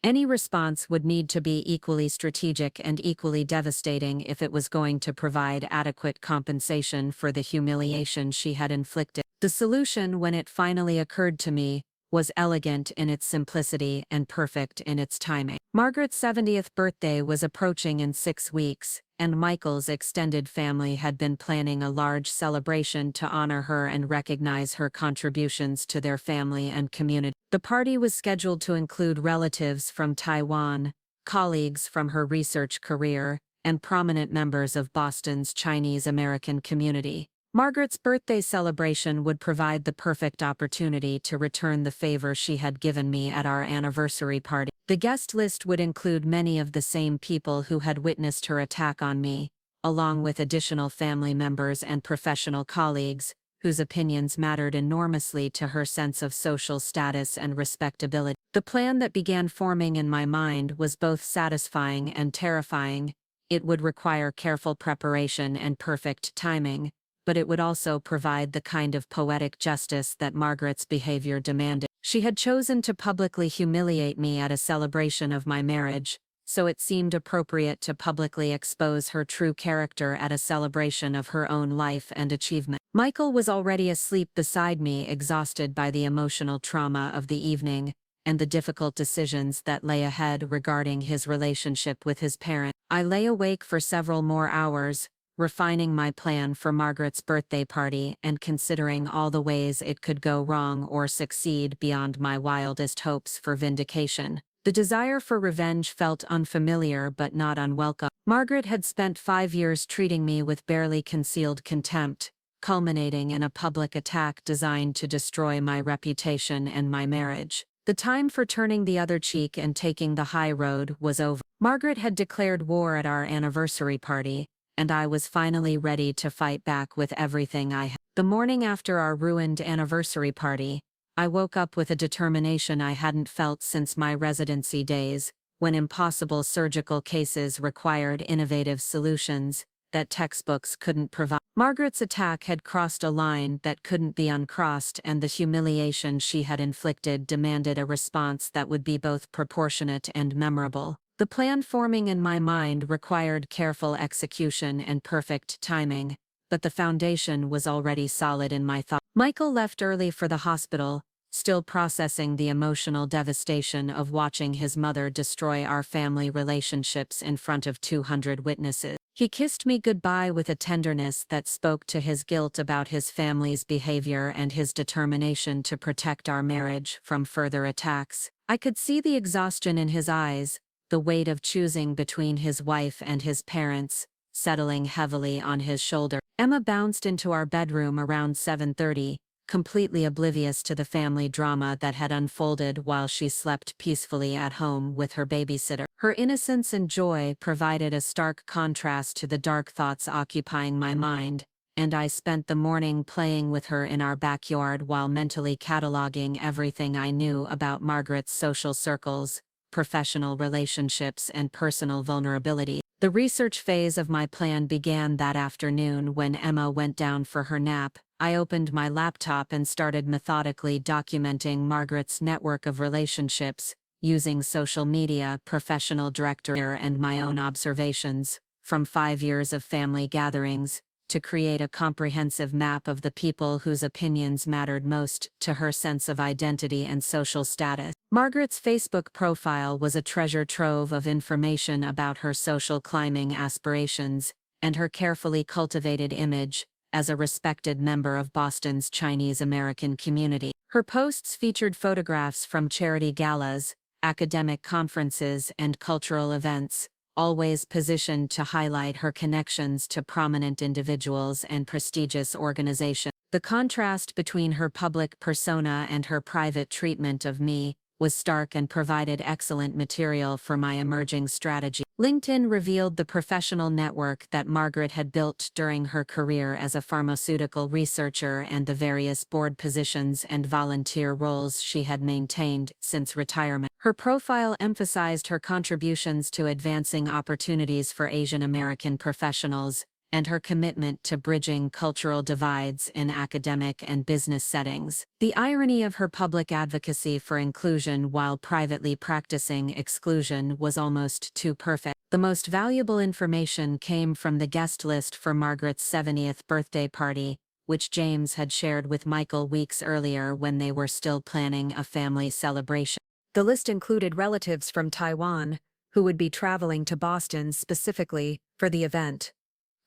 Any response would need to be equally strategic and equally devastating if it was going to provide adequate compensation for the humiliation she had inflicted. The solution, when it finally occurred to me, was elegant in its simplicity and perfect in its timing. Margaret's 70th birthday was approaching in 6 weeks, and Michael's extended family had been planning a large celebration to honor her and recognize her contributions to their family and community. The party was scheduled to include relatives from Taiwan, colleagues from her research career, and prominent members of Boston's Chinese American community. Margaret's birthday celebration would provide the perfect opportunity to return the favor she had given me at our anniversary party. The guest list would include many of the same people who had witnessed her attack on me, along with additional family members and professional colleagues, whose opinions mattered enormously to her sense of social status and respectability. The plan that began forming in my mind was both satisfying and terrifying. It would require careful preparation and perfect timing, but it would also provide the kind of poetic justice that Margaret's behavior demanded. She had chosen to publicly humiliate me at a celebration of my marriage, so it seemed appropriate to publicly expose her true character at a celebration of her own life and achievement. Michael was already asleep beside me, exhausted by the emotional trauma of the evening and the difficult decisions that lay ahead regarding his relationship with his parent. I lay awake for several more hours, refining my plan for Margaret's birthday party and considering all the ways it could go wrong or succeed beyond my wildest hopes for vindication. The desire for revenge felt unfamiliar but not unwelcome. Margaret had spent 5 years treating me with barely concealed contempt, culminating in a public attack designed to destroy my reputation and my marriage. The time for turning the other cheek and taking the high road was over. Margaret had declared war at our anniversary party, and I was finally ready to fight back with everything I had. The morning after our ruined anniversary party, I woke up with a determination I hadn't felt since my residency days, when impossible surgical cases required innovative solutions that textbooks couldn't provide. Margaret's attack had crossed a line that couldn't be uncrossed, and the humiliation she had inflicted demanded a response that would be both proportionate and memorable. The plan forming in my mind required careful execution and perfect timing, but the foundation was already solid in my thought. Michael left early for the hospital, still processing the emotional devastation of watching his mother destroy our family relationships in front of 200 witnesses. He kissed me goodbye with a tenderness that spoke to his guilt about his family's behavior and his determination to protect our marriage from further attacks. I could see the exhaustion in his eyes, the weight of choosing between his wife and his parents, settling heavily on his shoulder. Emma bounced into our bedroom around 7:30, completely oblivious to the family drama that had unfolded while she slept peacefully at home with her babysitter. Her innocence and joy provided a stark contrast to the dark thoughts occupying my mind, and I spent the morning playing with her in our backyard while mentally cataloging everything I knew about Margaret's social circles, professional relationships, and personal vulnerability. The research phase of my plan began that afternoon when Emma went down for her nap. I opened my laptop and started methodically documenting Margaret's network of relationships, using social media, professional directory, and my own observations, from 5 years of family gatherings, to create a comprehensive map of the people whose opinions mattered most to her sense of identity and social status. Margaret's Facebook profile was a treasure trove of information about her social climbing aspirations, and her carefully cultivated image as a respected member of Boston's Chinese American community. Her posts featured photographs from charity galas, academic conferences, and cultural events, always positioned to highlight her connections to prominent individuals and prestigious organizations. The contrast between her public persona and her private treatment of me was stark and provided excellent material for my emerging strategy. LinkedIn revealed the professional network that Margaret had built during her career as a pharmaceutical researcher and the various board positions and volunteer roles she had maintained since retirement. Her profile emphasized her contributions to advancing opportunities for Asian American professionals and her commitment to bridging cultural divides in academic and business settings. The irony of her public advocacy for inclusion while privately practicing exclusion was almost too perfect. The most valuable information came from the guest list for Margaret's 70th birthday party, which James had shared with Michael weeks earlier when they were still planning a family celebration. The list included relatives from Taiwan, who would be traveling to Boston specifically for the event,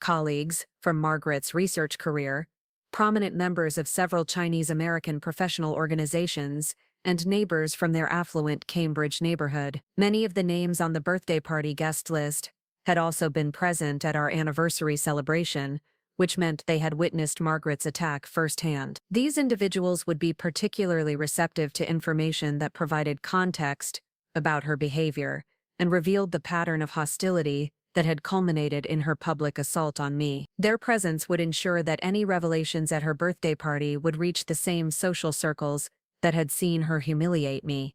colleagues from Margaret's research career, prominent members of several Chinese-American professional organizations, and neighbors from their affluent Cambridge neighborhood. Many of the names on the birthday party guest list had also been present at our anniversary celebration, which meant they had witnessed Margaret's attack firsthand. These individuals would be particularly receptive to information that provided context about her behavior and revealed the pattern of hostility that had culminated in her public assault on me. Their presence would ensure that any revelations at her birthday party would reach the same social circles that had seen her humiliate me.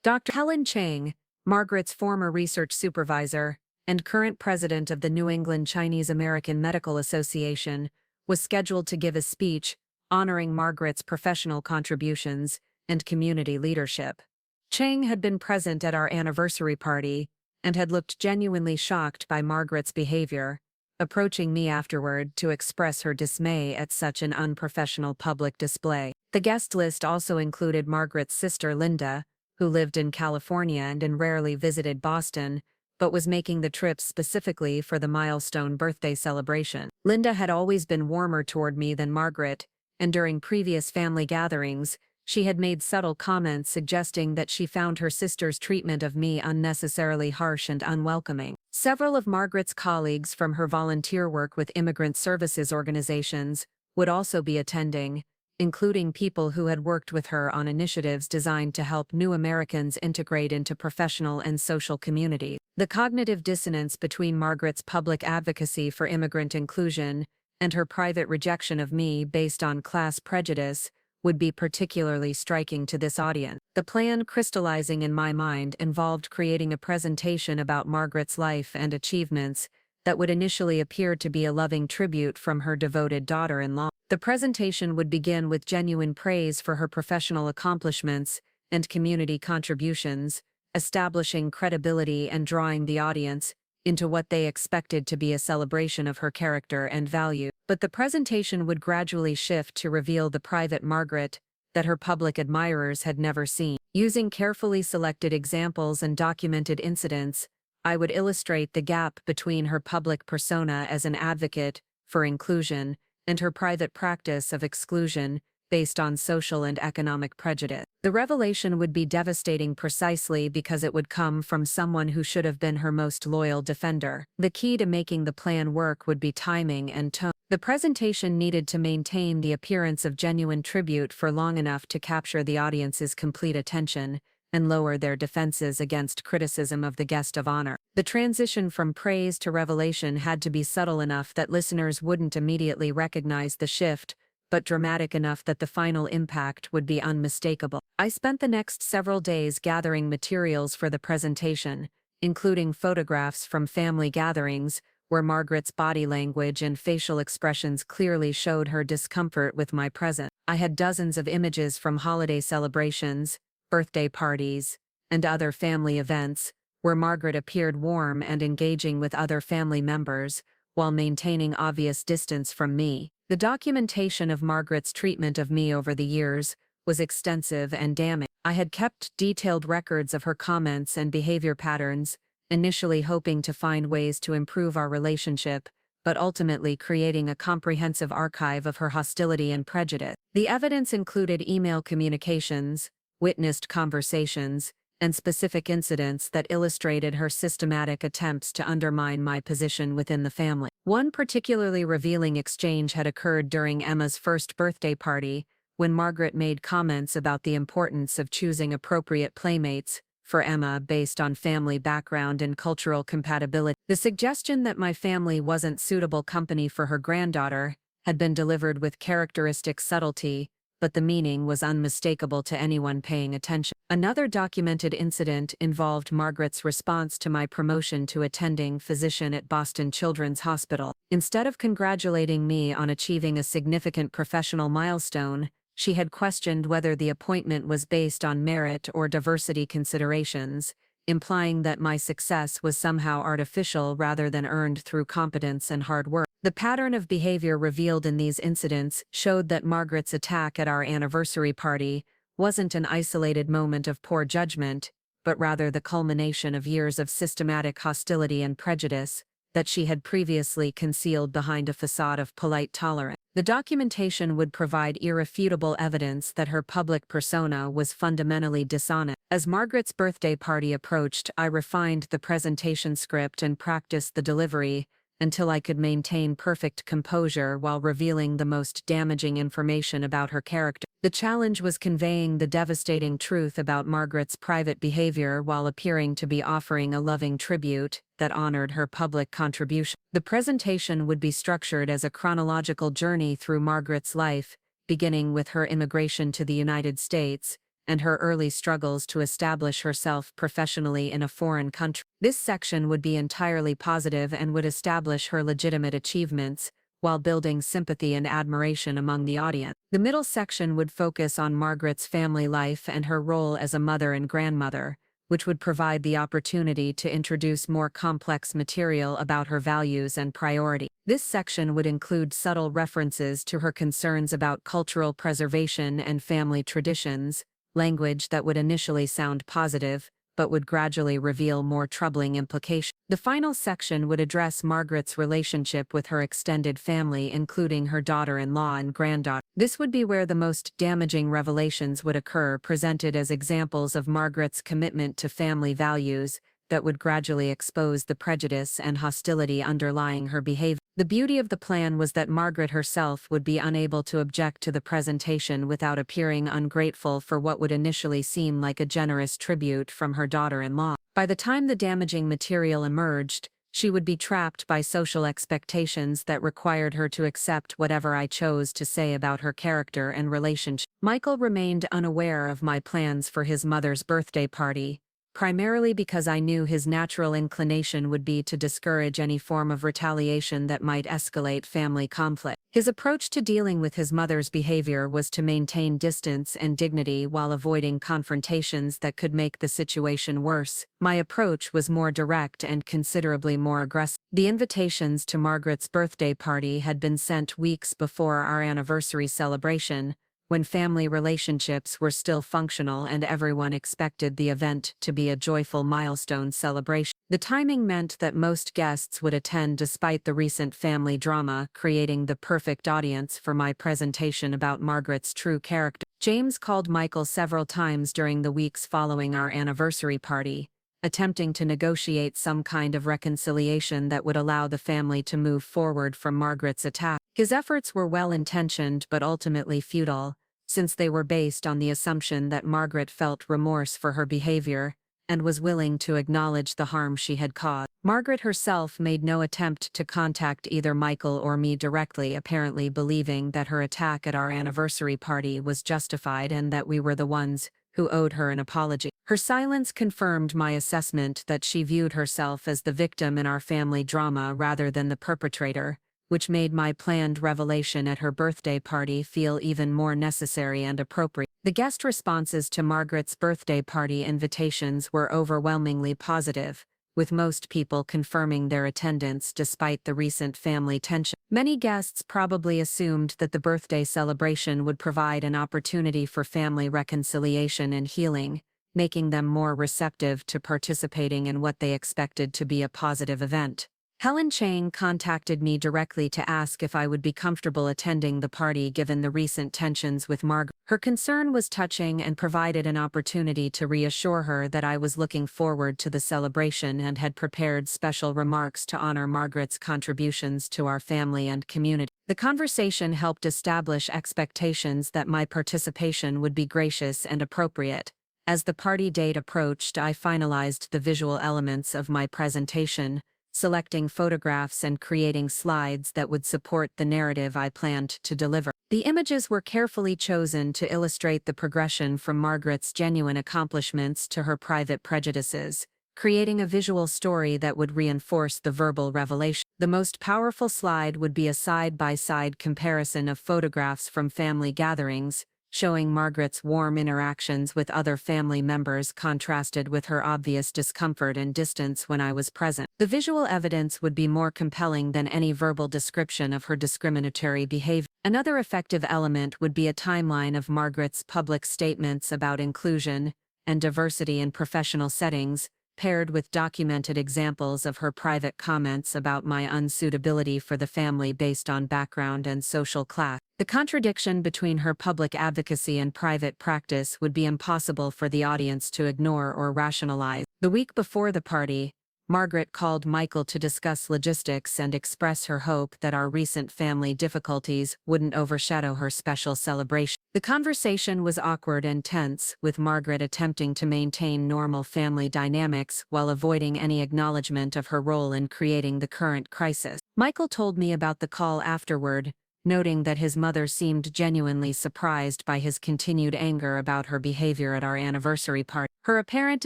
Dr. Helen Chang, Margaret's former research supervisor and current president of the New England Chinese American Medical Association, was scheduled to give a speech honoring Margaret's professional contributions and community leadership. Chang had been present at our anniversary party and had looked genuinely shocked by Margaret's behavior, approaching me afterward to express her dismay at such an unprofessional public display. The guest list also included Margaret's sister Linda, who lived in California and rarely visited Boston, but was making the trip specifically for the milestone birthday celebration. Linda had always been warmer toward me than Margaret, and during previous family gatherings, she had made subtle comments suggesting that she found her sister's treatment of me unnecessarily harsh and unwelcoming. Several of Margaret's colleagues from her volunteer work with immigrant services organizations would also be attending, including people who had worked with her on initiatives designed to help new Americans integrate into professional and social communities. The cognitive dissonance between Margaret's public advocacy for immigrant inclusion and her private rejection of me based on class prejudice would be particularly striking to this audience. The plan crystallizing in my mind involved creating a presentation about Margaret's life and achievements that would initially appear to be a loving tribute from her devoted daughter-in-law. The presentation would begin with genuine praise for her professional accomplishments and community contributions, establishing credibility and drawing the audience into what they expected to be a celebration of her character and value. But the presentation would gradually shift to reveal the private Margaret that her public admirers had never seen. Using carefully selected examples and documented incidents, I would illustrate the gap between her public persona as an advocate for inclusion and her private practice of exclusion based on social and economic prejudice. The revelation would be devastating precisely because it would come from someone who should have been her most loyal defender. The key to making the plan work would be timing and tone. The presentation needed to maintain the appearance of genuine tribute for long enough to capture the audience's complete attention and lower their defenses against criticism of the guest of honor. The transition from praise to revelation had to be subtle enough that listeners wouldn't immediately recognize the shift, but dramatic enough that the final impact would be unmistakable. I spent the next several days gathering materials for the presentation, including photographs from family gatherings, where Margaret's body language and facial expressions clearly showed her discomfort with my presence. I had dozens of images from holiday celebrations, birthday parties, and other family events, where Margaret appeared warm and engaging with other family members, while maintaining obvious distance from me. The documentation of Margaret's treatment of me over the years was extensive and damning. I had kept detailed records of her comments and behavior patterns, initially hoping to find ways to improve our relationship, but ultimately creating a comprehensive archive of her hostility and prejudice. The evidence included email communications, witnessed conversations, and specific incidents that illustrated her systematic attempts to undermine my position within the family. One particularly revealing exchange had occurred during Emma's first birthday party, when Margaret made comments about the importance of choosing appropriate playmates for Emma based on family background and cultural compatibility. The suggestion that my family wasn't suitable company for her granddaughter had been delivered with characteristic subtlety, but the meaning was unmistakable to anyone paying attention. Another documented incident involved Margaret's response to my promotion to attending physician at Boston Children's Hospital. Instead of congratulating me on achieving a significant professional milestone, she had questioned whether the appointment was based on merit or diversity considerations, implying that my success was somehow artificial rather than earned through competence and hard work. The pattern of behavior revealed in these incidents showed that Margaret's attack at our anniversary party wasn't an isolated moment of poor judgment, but rather the culmination of years of systematic hostility and prejudice that she had previously concealed behind a facade of polite tolerance. The documentation would provide irrefutable evidence that her public persona was fundamentally dishonest. As Margaret's birthday party approached, I refined the presentation script and practiced the delivery until I could maintain perfect composure while revealing the most damaging information about her character. The challenge was conveying the devastating truth about Margaret's private behavior while appearing to be offering a loving tribute that honored her public contribution. The presentation would be structured as a chronological journey through Margaret's life, beginning with her immigration to the United States and her early struggles to establish herself professionally in a foreign country. This section would be entirely positive and would establish her legitimate achievements, while building sympathy and admiration among the audience. The middle section would focus on Margaret's family life and her role as a mother and grandmother, which would provide the opportunity to introduce more complex material about her values and priorities. This section would include subtle references to her concerns about cultural preservation and family traditions, language that would initially sound positive, but would gradually reveal more troubling implications. The final section would address Margaret's relationship with her extended family, including her daughter-in-law and granddaughter. This would be where the most damaging revelations would occur, presented as examples of Margaret's commitment to family values that would gradually expose the prejudice and hostility underlying her behavior. The beauty of the plan was that Margaret herself would be unable to object to the presentation without appearing ungrateful for what would initially seem like a generous tribute from her daughter-in-law. By the time the damaging material emerged, she would be trapped by social expectations that required her to accept whatever I chose to say about her character and relationship. Michael remained unaware of my plans for his mother's birthday party, primarily because I knew his natural inclination would be to discourage any form of retaliation that might escalate family conflict. His approach to dealing with his mother's behavior was to maintain distance and dignity while avoiding confrontations that could make the situation worse. My approach was more direct and considerably more aggressive. The invitations to Margaret's birthday party had been sent weeks before our anniversary celebration, when family relationships were still functional and everyone expected the event to be a joyful milestone celebration. The timing meant that most guests would attend despite the recent family drama, creating the perfect audience for my presentation about Margaret's true character. James called Michael several times during the weeks following our anniversary party, attempting to negotiate some kind of reconciliation that would allow the family to move forward from Margaret's attack. His efforts were well-intentioned but ultimately futile, since they were based on the assumption that Margaret felt remorse for her behavior and was willing to acknowledge the harm she had caused. Margaret herself made no attempt to contact either Michael or me directly, apparently believing that her attack at our anniversary party was justified and that we were the ones who owed her an apology. Her silence confirmed my assessment that she viewed herself as the victim in our family drama rather than the perpetrator, which made my planned revelation at her birthday party feel even more necessary and appropriate. The guest responses to Margaret's birthday party invitations were overwhelmingly positive, with most people confirming their attendance despite the recent family tension. Many guests probably assumed that the birthday celebration would provide an opportunity for family reconciliation and healing, making them more receptive to participating in what they expected to be a positive event. Helen Chang contacted me directly to ask if I would be comfortable attending the party given the recent tensions with Margaret. Her concern was touching and provided an opportunity to reassure her that I was looking forward to the celebration and had prepared special remarks to honor Margaret's contributions to our family and community. The conversation helped establish expectations that my participation would be gracious and appropriate. As the party date approached, I finalized the visual elements of my presentation, selecting photographs and creating slides that would support the narrative I planned to deliver. The images were carefully chosen to illustrate the progression from Margaret's genuine accomplishments to her private prejudices, creating a visual story that would reinforce the verbal revelation. The most powerful slide would be a side-by-side comparison of photographs from family gatherings, showing Margaret's warm interactions with other family members contrasted with her obvious discomfort and distance when I was present. The visual evidence would be more compelling than any verbal description of her discriminatory behavior. Another effective element would be a timeline of Margaret's public statements about inclusion and diversity in professional settings, paired with documented examples of her private comments about my unsuitability for the family based on background and social class. The contradiction between her public advocacy and private practice would be impossible for the audience to ignore or rationalize. The week before the party, Margaret called Michael to discuss logistics and express her hope that our recent family difficulties wouldn't overshadow her special celebration. The conversation was awkward and tense, with Margaret attempting to maintain normal family dynamics while avoiding any acknowledgement of her role in creating the current crisis. Michael told me about the call afterward, noting that his mother seemed genuinely surprised by his continued anger about her behavior at our anniversary party. Her apparent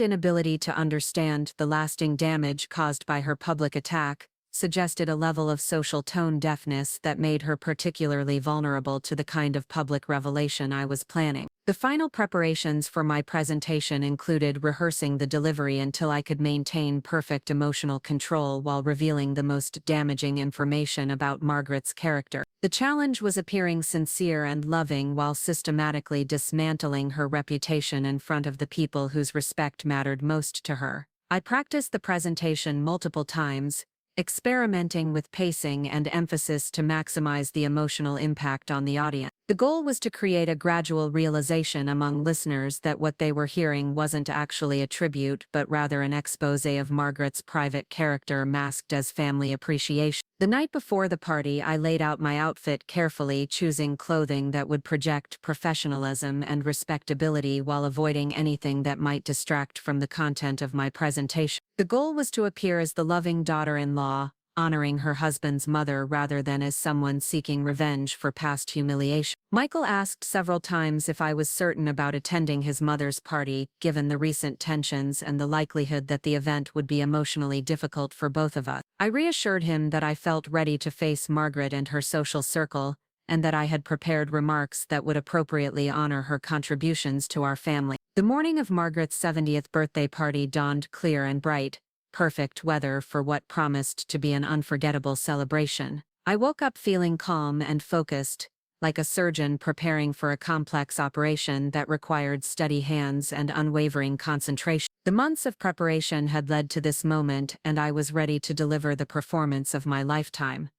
inability to understand the lasting damage caused by her public attack suggested a level of social tone deafness that made her particularly vulnerable to the kind of public revelation I was planning. The final preparations for my presentation included rehearsing the delivery until I could maintain perfect emotional control while revealing the most damaging information about Margaret's character. The challenge was appearing sincere and loving while systematically dismantling her reputation in front of the people whose respect mattered most to her. I practiced the presentation multiple times, experimenting with pacing and emphasis to maximize the emotional impact on the audience. The goal was to create a gradual realization among listeners that what they were hearing wasn't actually a tribute but rather an exposé of Margaret's private character masked as family appreciation. The night before the party, I laid out my outfit carefully, choosing clothing that would project professionalism and respectability while avoiding anything that might distract from the content of my presentation. The goal was to appear as the loving daughter-in-law, honoring her husband's mother rather than as someone seeking revenge for past humiliation. Michael asked several times if I was certain about attending his mother's party, given the recent tensions and the likelihood that the event would be emotionally difficult for both of us. I reassured him that I felt ready to face Margaret and her social circle, and that I had prepared remarks that would appropriately honor her contributions to our family. The morning of Margaret's 70th birthday party dawned clear and bright, perfect weather for what promised to be an unforgettable celebration. I woke up feeling calm and focused, like a surgeon preparing for a complex operation that required steady hands and unwavering concentration. The months of preparation had led to this moment, and I was ready to deliver the performance of my lifetime.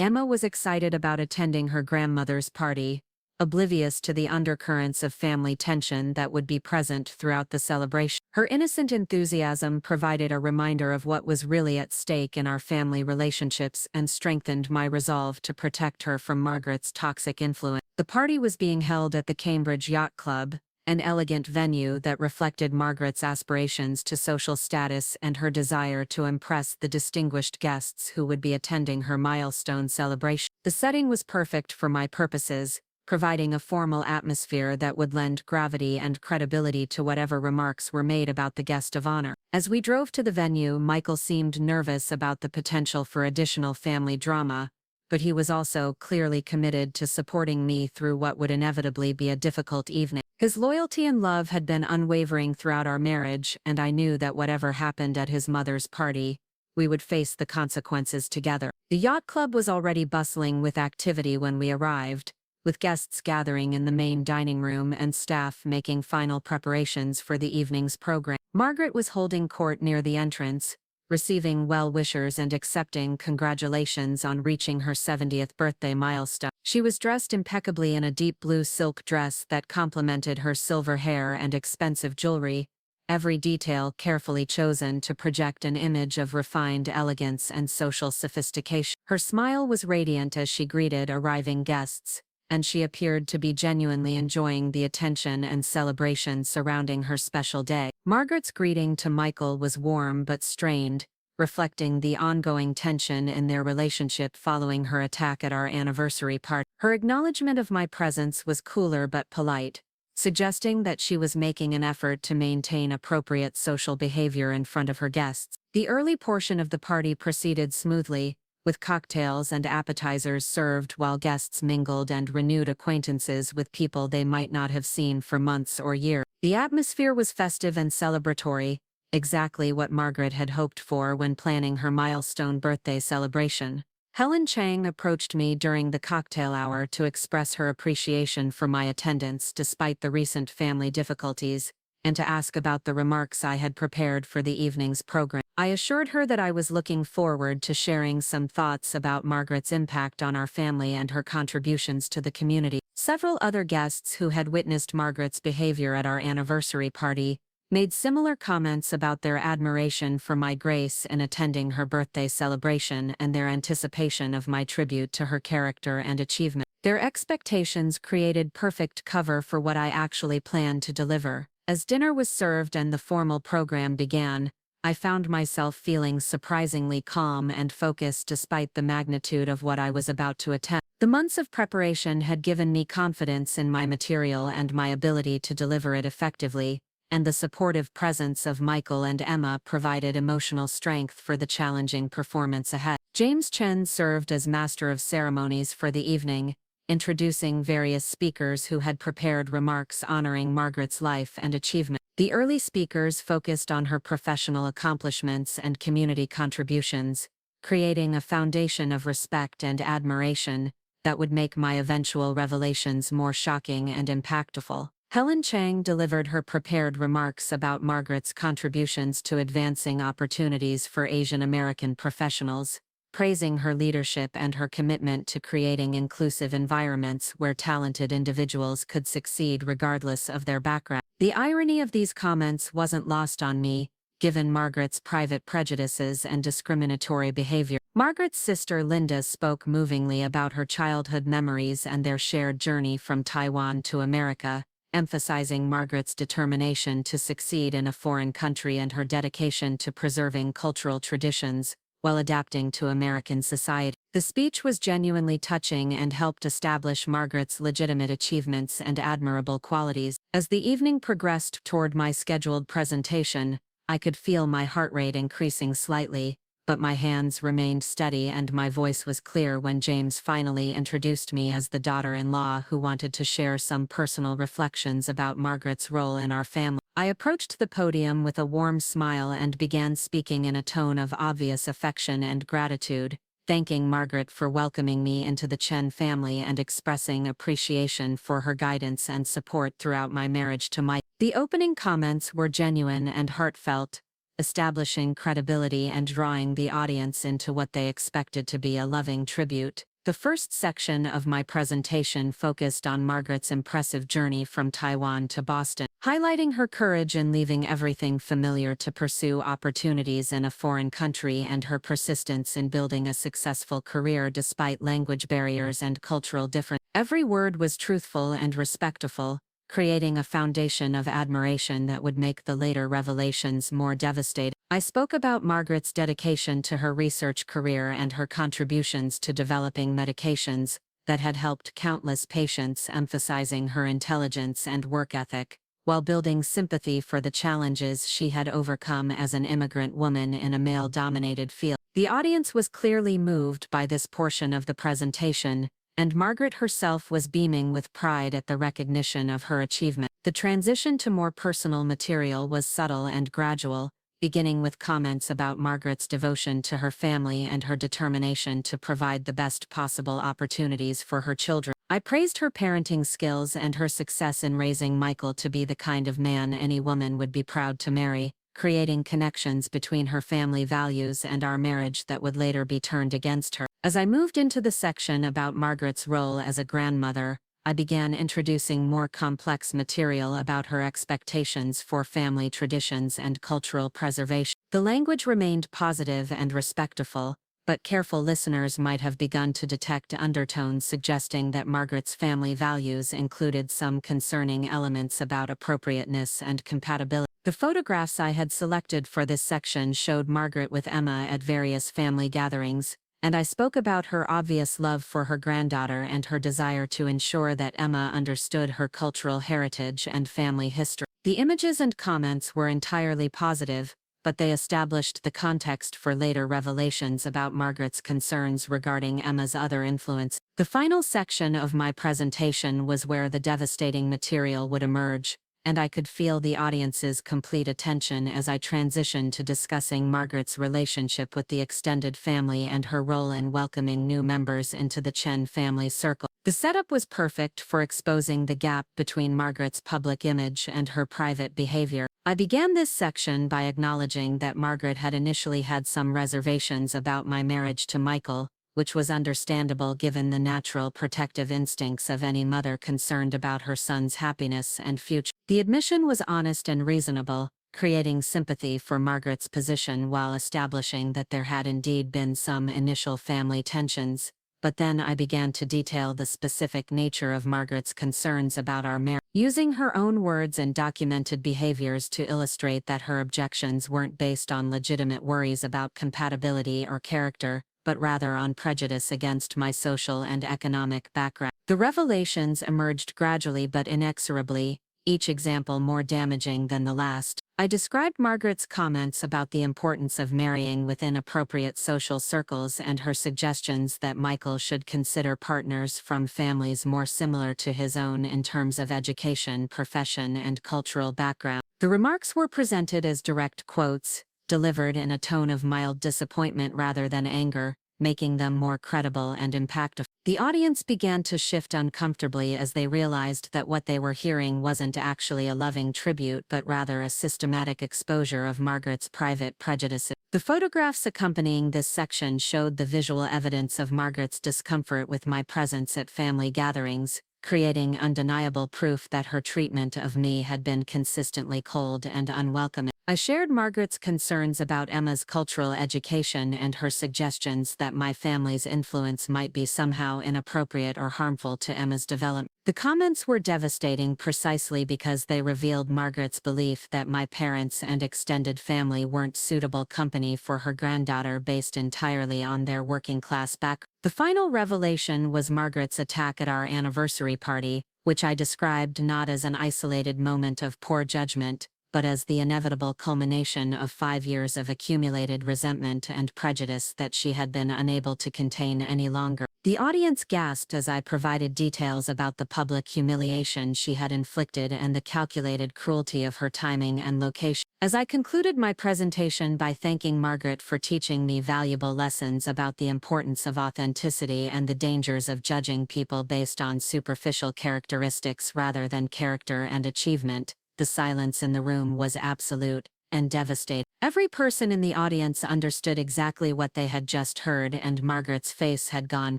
Emma was excited about attending her grandmother's party, oblivious to the undercurrents of family tension that would be present throughout the celebration. Her innocent enthusiasm provided a reminder of what was really at stake in our family relationships and strengthened my resolve to protect her from Margaret's toxic influence. The party was being held at the Cambridge Yacht Club, an elegant venue that reflected Margaret's aspirations to social status and her desire to impress the distinguished guests who would be attending her milestone celebration. The setting was perfect for my purposes, providing a formal atmosphere that would lend gravity and credibility to whatever remarks were made about the guest of honor. As we drove to the venue, Michael seemed nervous about the potential for additional family drama, but he was also clearly committed to supporting me through what would inevitably be a difficult evening. His loyalty and love had been unwavering throughout our marriage, and I knew that whatever happened at his mother's party, we would face the consequences together. The yacht club was already bustling with activity when we arrived, with guests gathering in the main dining room and staff making final preparations for the evening's program. Margaret was holding court near the entrance, receiving well-wishers and accepting congratulations on reaching her 70th birthday milestone. She was dressed impeccably in a deep blue silk dress that complemented her silver hair and expensive jewelry, every detail carefully chosen to project an image of refined elegance and social sophistication. Her smile was radiant as she greeted arriving guests, and she appeared to be genuinely enjoying the attention and celebration surrounding her special day. Margaret's greeting to Michael was warm but strained, reflecting the ongoing tension in their relationship following her attack at our anniversary party. Her acknowledgement of my presence was cooler but polite, suggesting that she was making an effort to maintain appropriate social behavior in front of her guests. The early portion of the party proceeded smoothly, with cocktails and appetizers served while guests mingled and renewed acquaintances with people they might not have seen for months or years. The atmosphere was festive and celebratory, exactly what Margaret had hoped for when planning her milestone birthday celebration. Helen Chang approached me during the cocktail hour to express her appreciation for my attendance despite the recent family difficulties, and to ask about the remarks I had prepared for the evening's program. I assured her that I was looking forward to sharing some thoughts about Margaret's impact on our family and her contributions to the community. Several other guests who had witnessed Margaret's behavior at our anniversary party made similar comments about their admiration for my grace in attending her birthday celebration and their anticipation of my tribute to her character and achievement. Their expectations created perfect cover for what I actually planned to deliver. As dinner was served and the formal program began, I found myself feeling surprisingly calm and focused despite the magnitude of what I was about to attempt. The months of preparation had given me confidence in my material and my ability to deliver it effectively, and the supportive presence of Michael and Emma provided emotional strength for the challenging performance ahead. James Chen served as master of ceremonies for the evening, introducing various speakers who had prepared remarks honoring Margaret's life and achievement. The early speakers focused on her professional accomplishments and community contributions, creating a foundation of respect and admiration that would make my eventual revelations more shocking and impactful. Helen Chang delivered her prepared remarks about Margaret's contributions to advancing opportunities for Asian American professionals, praising her leadership and her commitment to creating inclusive environments where talented individuals could succeed regardless of their background. The irony of these comments wasn't lost on me, given Margaret's private prejudices and discriminatory behavior. Margaret's sister Linda spoke movingly about her childhood memories and their shared journey from Taiwan to America, emphasizing Margaret's determination to succeed in a foreign country and her dedication to preserving cultural traditions while adapting to American society. The speech was genuinely touching and helped establish Margaret's legitimate achievements and admirable qualities. As the evening progressed toward my scheduled presentation, I could feel my heart rate increasing slightly, but my hands remained steady and my voice was clear when James finally introduced me as the daughter-in-law who wanted to share some personal reflections about Margaret's role in our family. I approached the podium with a warm smile and began speaking in a tone of obvious affection and gratitude, thanking Margaret for welcoming me into the Chen family and expressing appreciation for her guidance and support throughout my marriage to Mike. The opening comments were genuine and heartfelt, establishing credibility and drawing the audience into what they expected to be a loving tribute. The first section of my presentation focused on Margaret's impressive journey from Taiwan to Boston, highlighting her courage in leaving everything familiar to pursue opportunities in a foreign country and her persistence in building a successful career despite language barriers and cultural differences. Every word was truthful and respectful, creating a foundation of admiration that would make the later revelations more devastating. I spoke about Margaret's dedication to her research career and her contributions to developing medications that had helped countless patients, emphasizing her intelligence and work ethic, while building sympathy for the challenges she had overcome as an immigrant woman in a male-dominated field. The audience was clearly moved by this portion of the presentation, and Margaret herself was beaming with pride at the recognition of her achievement. The transition to more personal material was subtle and gradual, beginning with comments about Margaret's devotion to her family and her determination to provide the best possible opportunities for her children. I praised her parenting skills and her success in raising Michael to be the kind of man any woman would be proud to marry, creating connections between her family values and our marriage that would later be turned against her. As I moved into the section about Margaret's role as a grandmother, I began introducing more complex material about her expectations for family traditions and cultural preservation. The language remained positive and respectful, but careful listeners might have begun to detect undertones suggesting that Margaret's family values included some concerning elements about appropriateness and compatibility. The photographs I had selected for this section showed Margaret with Emma at various family gatherings, and I spoke about her obvious love for her granddaughter and her desire to ensure that Emma understood her cultural heritage and family history. The images and comments were entirely positive, but they established the context for later revelations about Margaret's concerns regarding Emma's other influence. The final section of my presentation was where the devastating material would emerge, and I could feel the audience's complete attention as I transitioned to discussing Margaret's relationship with the extended family and her role in welcoming new members into the Chen family circle. The setup was perfect for exposing the gap between Margaret's public image and her private behavior. I began this section by acknowledging that Margaret had initially had some reservations about my marriage to Michael, which was understandable given the natural protective instincts of any mother concerned about her son's happiness and future. The admission was honest and reasonable, creating sympathy for Margaret's position while establishing that there had indeed been some initial family tensions. But then I began to detail the specific nature of Margaret's concerns about our marriage, using her own words and documented behaviors to illustrate that her objections weren't based on legitimate worries about compatibility or character, but rather on prejudice against my social and economic background. The revelations emerged gradually but inexorably, each example more damaging than the last. I described Margaret's comments about the importance of marrying within appropriate social circles and her suggestions that Michael should consider partners from families more similar to his own in terms of education, profession, and cultural background. The remarks were presented as direct quotes, delivered in a tone of mild disappointment rather than anger, making them more credible and impactful. The audience began to shift uncomfortably as they realized that what they were hearing wasn't actually a loving tribute but rather a systematic exposure of Margaret's private prejudices. The photographs accompanying this section showed the visual evidence of Margaret's discomfort with my presence at family gatherings, creating undeniable proof that her treatment of me had been consistently cold and unwelcoming. I shared Margaret's concerns about Emma's cultural education and her suggestions that my family's influence might be somehow inappropriate or harmful to Emma's development. The comments were devastating precisely because they revealed Margaret's belief that my parents and extended family weren't suitable company for her granddaughter based entirely on their working-class background. The final revelation was Margaret's attack at our anniversary party, which I described not as an isolated moment of poor judgment, but as the inevitable culmination of 5 years of accumulated resentment and prejudice that she had been unable to contain any longer. The audience gasped as I provided details about the public humiliation she had inflicted and the calculated cruelty of her timing and location. As I concluded my presentation by thanking Margaret for teaching me valuable lessons about the importance of authenticity and the dangers of judging people based on superficial characteristics rather than character and achievement, the silence in the room was absolute and devastating. Every person in the audience understood exactly what they had just heard, and Margaret's face had gone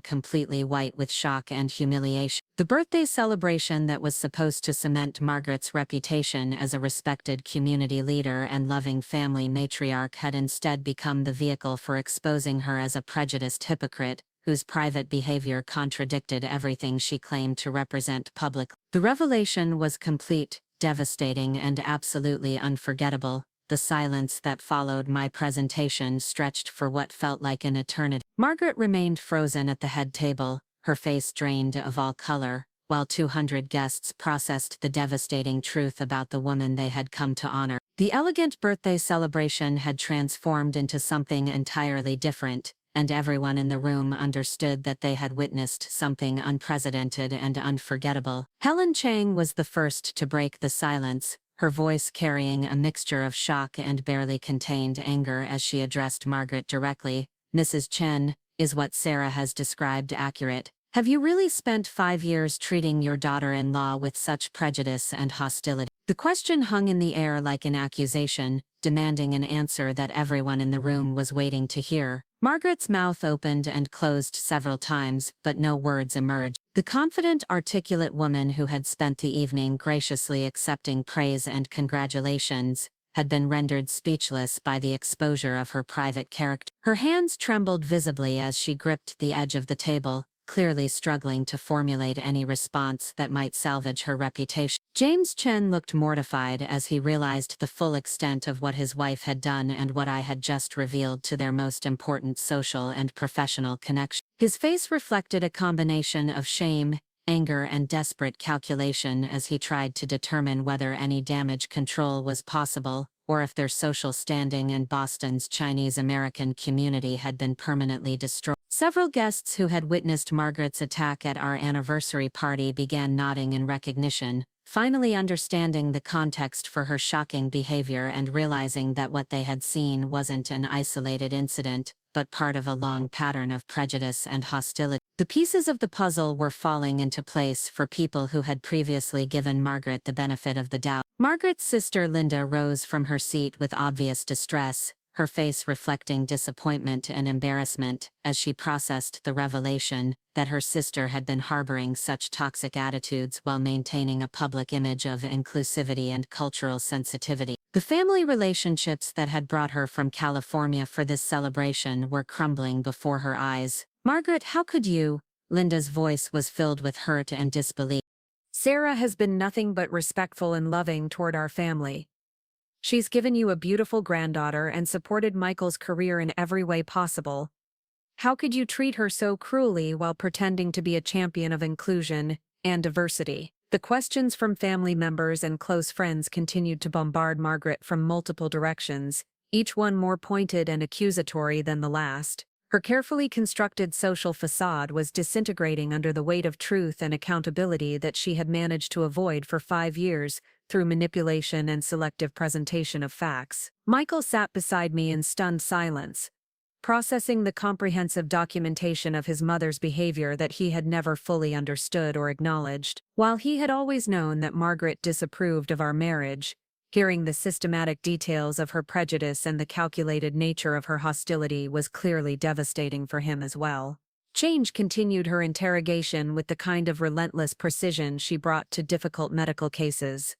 completely white with shock and humiliation. The birthday celebration that was supposed to cement Margaret's reputation as a respected community leader and loving family matriarch had instead become the vehicle for exposing her as a prejudiced hypocrite, whose private behavior contradicted everything she claimed to represent publicly. The revelation was complete, devastating, and absolutely unforgettable. The silence that followed my presentation stretched for what felt like an eternity. Margaret remained frozen at the head table, her face drained of all color, while 200 guests processed the devastating truth about the woman they had come to honor. The elegant birthday celebration had transformed into something entirely different, and everyone in the room understood that they had witnessed something unprecedented and unforgettable. Helen Chang was the first to break the silence, her voice carrying a mixture of shock and barely contained anger as she addressed Margaret directly. "Mrs. Chen, is what Sarah has described accurate? Have you really spent 5 years treating your daughter-in-law with such prejudice and hostility?" The question hung in the air like an accusation, demanding an answer that everyone in the room was waiting to hear. Margaret's mouth opened and closed several times, but no words emerged. The confident, articulate woman who had spent the evening graciously accepting praise and congratulations had been rendered speechless by the exposure of her private character. Her hands trembled visibly as she gripped the edge of the table, clearly struggling to formulate any response that might salvage her reputation. James Chen looked mortified as he realized the full extent of what his wife had done and what I had just revealed to their most important social and professional connection. His face reflected a combination of shame, anger, and desperate calculation as he tried to determine whether any damage control was possible, or if their social standing in Boston's Chinese-American community had been permanently destroyed. Several guests who had witnessed Margaret's attack at our anniversary party began nodding in recognition, finally understanding the context for her shocking behavior and realizing that what they had seen wasn't an isolated incident, but part of a long pattern of prejudice and hostility. The pieces of the puzzle were falling into place for people who had previously given Margaret the benefit of the doubt. Margaret's sister Linda rose from her seat with obvious distress, her face reflecting disappointment and embarrassment as she processed the revelation that her sister had been harboring such toxic attitudes while maintaining a public image of inclusivity and cultural sensitivity. The family relationships that had brought her from California for this celebration were crumbling before her eyes. "Margaret, how could you?" Linda's voice was filled with hurt and disbelief. "Sarah has been nothing but respectful and loving toward our family. She's given you a beautiful granddaughter and supported Michael's career in every way possible. How could you treat her so cruelly while pretending to be a champion of inclusion and diversity?" The questions from family members and close friends continued to bombard Margaret from multiple directions, each one more pointed and accusatory than the last. Her carefully constructed social facade was disintegrating under the weight of truth and accountability that she had managed to avoid for 5 years through manipulation and selective presentation of facts. Michael sat beside me in stunned silence, processing the comprehensive documentation of his mother's behavior that he had never fully understood or acknowledged. While he had always known that Margaret disapproved of our marriage, hearing the systematic details of her prejudice and the calculated nature of her hostility was clearly devastating for him as well. Change continued her interrogation with the kind of relentless precision she brought to difficult medical cases.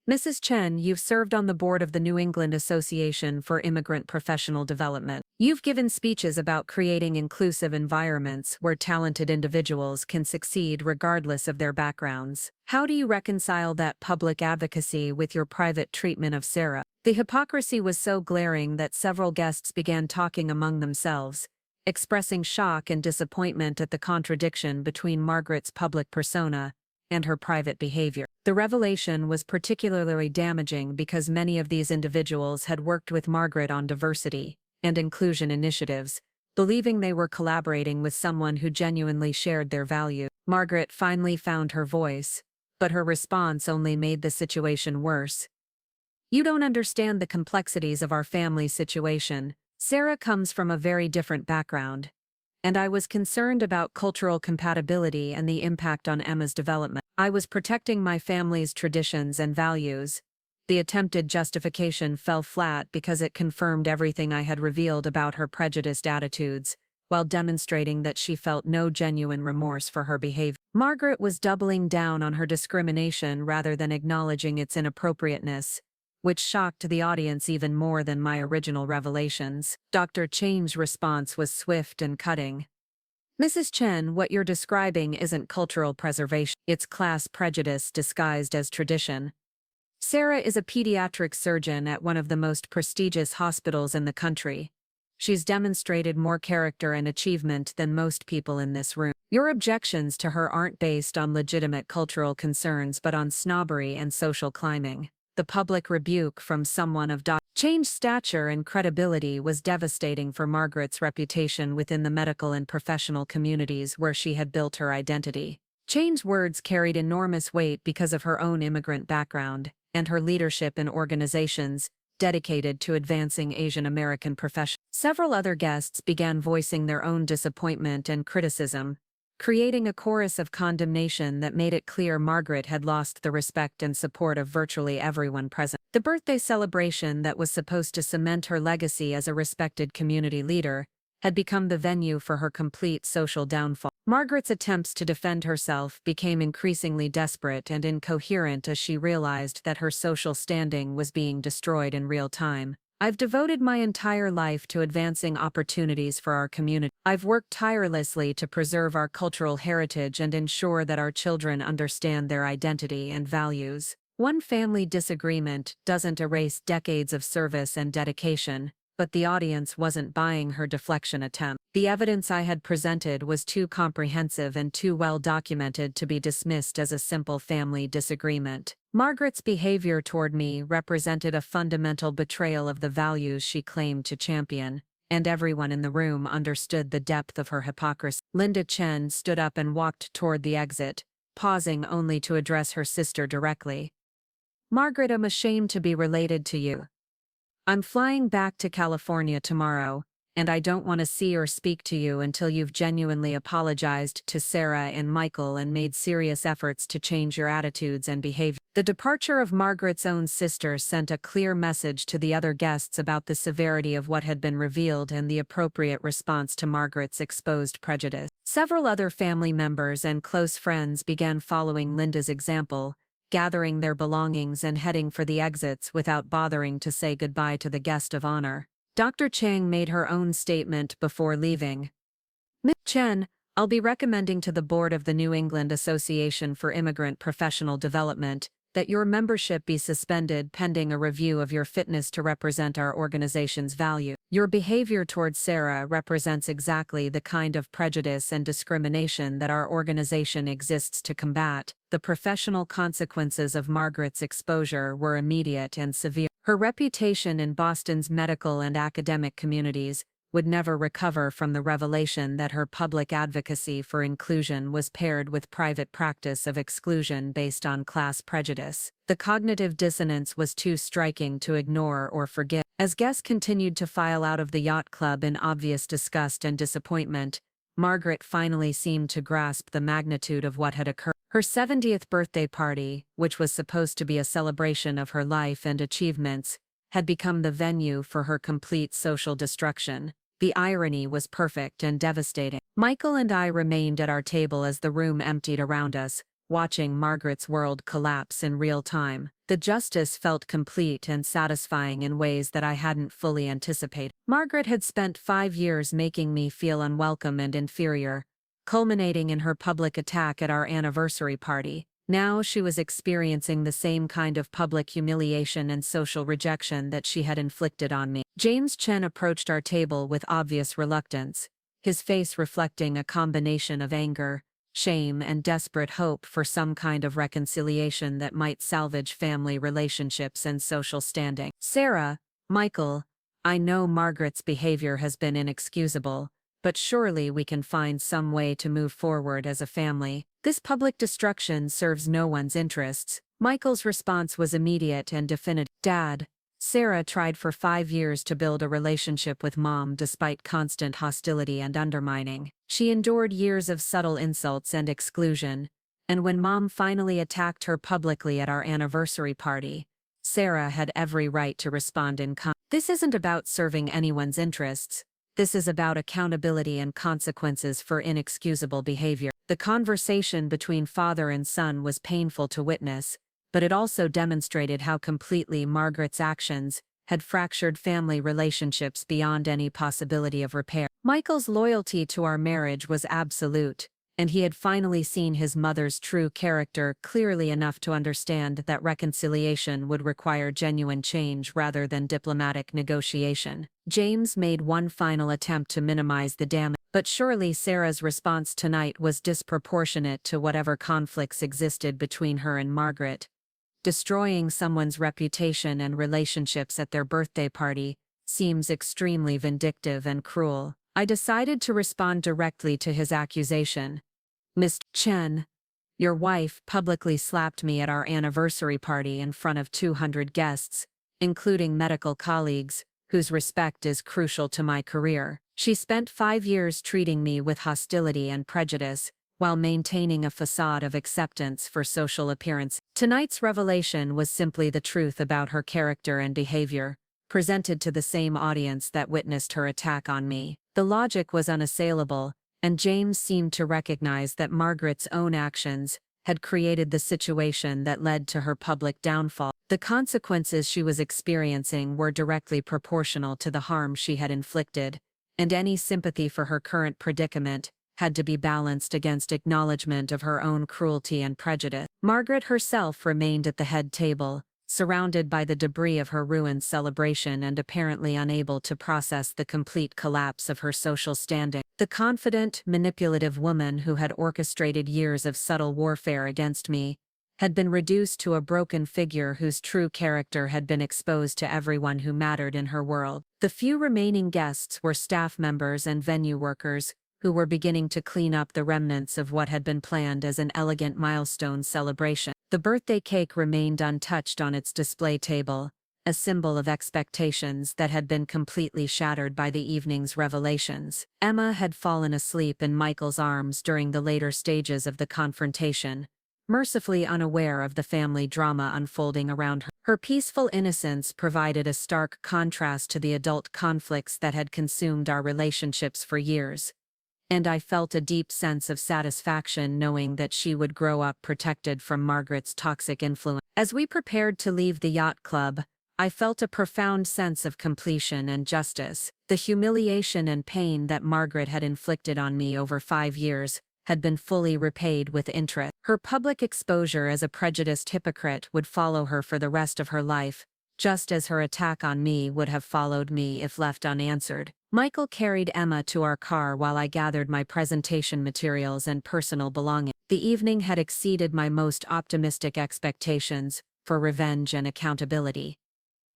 "Mrs. Chen, you've served on the board of the New England Association for Immigrant Professional Development. You've given speeches about creating inclusive environments where talented individuals can succeed regardless of their backgrounds. How do you reconcile that public advocacy with your private treatment of Sarah?" The hypocrisy was so glaring that several guests began talking among themselves, expressing shock and disappointment at the contradiction between Margaret's public persona and her private behavior. The revelation was particularly damaging because many of these individuals had worked with Margaret on diversity and inclusion initiatives, believing they were collaborating with someone who genuinely shared their values. Margaret finally found her voice, but her response only made the situation worse. "You don't understand the complexities of our family situation. Sarah comes from a very different background, and I was concerned about cultural compatibility and the impact on Emma's development. I was protecting my family's traditions and values." The attempted justification fell flat because it confirmed everything I had revealed about her prejudiced attitudes, while demonstrating that she felt no genuine remorse for her behavior. Margaret was doubling down on her discrimination rather than acknowledging its inappropriateness, which shocked the audience even more than my original revelations. Dr. Chen's response was swift and cutting. "Mrs. Chen, what you're describing isn't cultural preservation. It's class prejudice disguised as tradition. Sarah is a pediatric surgeon at one of the most prestigious hospitals in the country. She's demonstrated more character and achievement than most people in this room. Your objections to her aren't based on legitimate cultural concerns but on snobbery and social climbing." The public rebuke from someone of Dr. Chen's stature and credibility was devastating for Margaret's reputation within the medical and professional communities where she had built her identity. Chen's words carried enormous weight because of her own immigrant background and her leadership in organizations dedicated to advancing Asian American professionals. Several other guests began voicing their own disappointment and criticism, creating a chorus of condemnation that made it clear Margaret had lost the respect and support of virtually everyone present. The birthday celebration that was supposed to cement her legacy as a respected community leader had become the venue for her complete social downfall. Margaret's attempts to defend herself became increasingly desperate and incoherent as she realized that her social standing was being destroyed in real time. I've devoted my entire life to advancing opportunities for our community. I've worked tirelessly to preserve our cultural heritage and ensure that our children understand their identity and values. One family disagreement doesn't erase decades of service and dedication, but the audience wasn't buying her deflection attempt. The evidence I had presented was too comprehensive and too well documented to be dismissed as a simple family disagreement. Margaret's behavior toward me represented a fundamental betrayal of the values she claimed to champion, and everyone in the room understood the depth of her hypocrisy. Linda Chen stood up and walked toward the exit, pausing only to address her sister directly. "Margaret, I'm ashamed to be related to you. I'm flying back to California tomorrow, and I don't want to see or speak to you until you've genuinely apologized to Sarah and Michael and made serious efforts to change your attitudes and behavior." The departure of Margaret's own sister sent a clear message to the other guests about the severity of what had been revealed and the appropriate response to Margaret's exposed prejudice. Several other family members and close friends began following Linda's example, gathering their belongings and heading for the exits without bothering to say goodbye to the guest of honor. Dr. Chang made her own statement before leaving. "Ms. Chen, I'll be recommending to the board of the New England Association for Immigrant Professional Development that your membership be suspended pending a review of your fitness to represent our organization's value. Your behavior towards Sarah represents exactly the kind of prejudice and discrimination that our organization exists to combat." The professional consequences of Margaret's exposure were immediate and severe. Her reputation in Boston's medical and academic communities would never recover from the revelation that her public advocacy for inclusion was paired with private practice of exclusion based on class prejudice. The cognitive dissonance was too striking to ignore or forget. As guests continued to file out of the yacht club in obvious disgust and disappointment, Margaret finally seemed to grasp the magnitude of what had occurred. Her 70th birthday party, which was supposed to be a celebration of her life and achievements, had become the venue for her complete social destruction. The irony was perfect and devastating. Michael and I remained at our table as the room emptied around us, watching Margaret's world collapse in real time. The justice felt complete and satisfying in ways that I hadn't fully anticipated. Margaret had spent 5 years making me feel unwelcome and inferior, culminating in her public attack at our anniversary party. Now she was experiencing the same kind of public humiliation and social rejection that she had inflicted on me. James Chen approached our table with obvious reluctance, his face reflecting a combination of anger, shame, and desperate hope for some kind of reconciliation that might salvage family relationships and social standing. "Sarah, Michael, I know Margaret's behavior has been inexcusable, but surely we can find some way to move forward as a family. This public destruction serves no one's interests." Michael's response was immediate and definitive. "Dad, Sarah tried for 5 years to build a relationship with Mom despite constant hostility and undermining. She endured years of subtle insults and exclusion, and when Mom finally attacked her publicly at our anniversary party, Sarah had every right to respond in kind. This isn't about serving anyone's interests. This is about accountability and consequences for inexcusable behavior." The conversation between father and son was painful to witness, but it also demonstrated how completely Margaret's actions had fractured family relationships beyond any possibility of repair. Michael's loyalty to our marriage was absolute, and he had finally seen his mother's true character clearly enough to understand that reconciliation would require genuine change rather than diplomatic negotiation. James made one final attempt to minimize the damage, but surely Sarah's response tonight was disproportionate to whatever conflicts existed between her and Margaret. Destroying someone's reputation and relationships at their birthday party seems extremely vindictive and cruel. I decided to respond directly to his accusation. "Ms. Chen, your wife publicly slapped me at our anniversary party in front of 200 guests, including medical colleagues, whose respect is crucial to my career. She spent 5 years treating me with hostility and prejudice, while maintaining a facade of acceptance for social appearance. Tonight's revelation was simply the truth about her character and behavior, presented to the same audience that witnessed her attack on me. The logic was unassailable, and James seemed to recognize that Margaret's own actions had created the situation that led to her public downfall. The consequences she was experiencing were directly proportional to the harm she had inflicted, and any sympathy for her current predicament had to be balanced against acknowledgement of her own cruelty and prejudice. Margaret herself remained at the head table, surrounded by the debris of her ruined celebration and apparently unable to process the complete collapse of her social standing. The confident, manipulative woman who had orchestrated years of subtle warfare against me had been reduced to a broken figure whose true character had been exposed to everyone who mattered in her world. The few remaining guests were staff members and venue workers, who were beginning to clean up the remnants of what had been planned as an elegant milestone celebration. The birthday cake remained untouched on its display table, a symbol of expectations that had been completely shattered by the evening's revelations. Emma had fallen asleep in Michael's arms during the later stages of the confrontation, mercifully unaware of the family drama unfolding around her. Her peaceful innocence provided a stark contrast to the adult conflicts that had consumed our relationships for years, and I felt a deep sense of satisfaction knowing that she would grow up protected from Margaret's toxic influence. As we prepared to leave the yacht club, I felt a profound sense of completion and justice. The humiliation and pain that Margaret had inflicted on me over 5 years had been fully repaid with interest. Her public exposure as a prejudiced hypocrite would follow her for the rest of her life, just as her attack on me would have followed me if left unanswered. Michael carried Emma to our car while I gathered my presentation materials and personal belongings. The evening had exceeded my most optimistic expectations for revenge and accountability.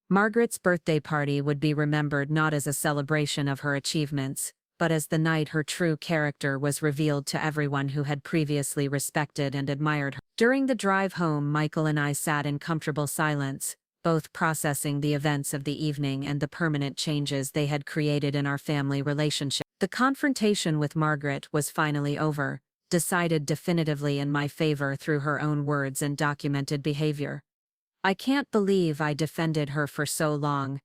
Margaret's birthday party would be remembered not as a celebration of her achievements, but as the night her true character was revealed to everyone who had previously respected and admired her. During the drive home, Michael and I sat in comfortable silence, both processing the events of the evening and the permanent changes they had created in our family relationship. The confrontation with Margaret was finally over, decided definitively in my favor through her own words and documented behavior. "I can't believe I defended her for so long,"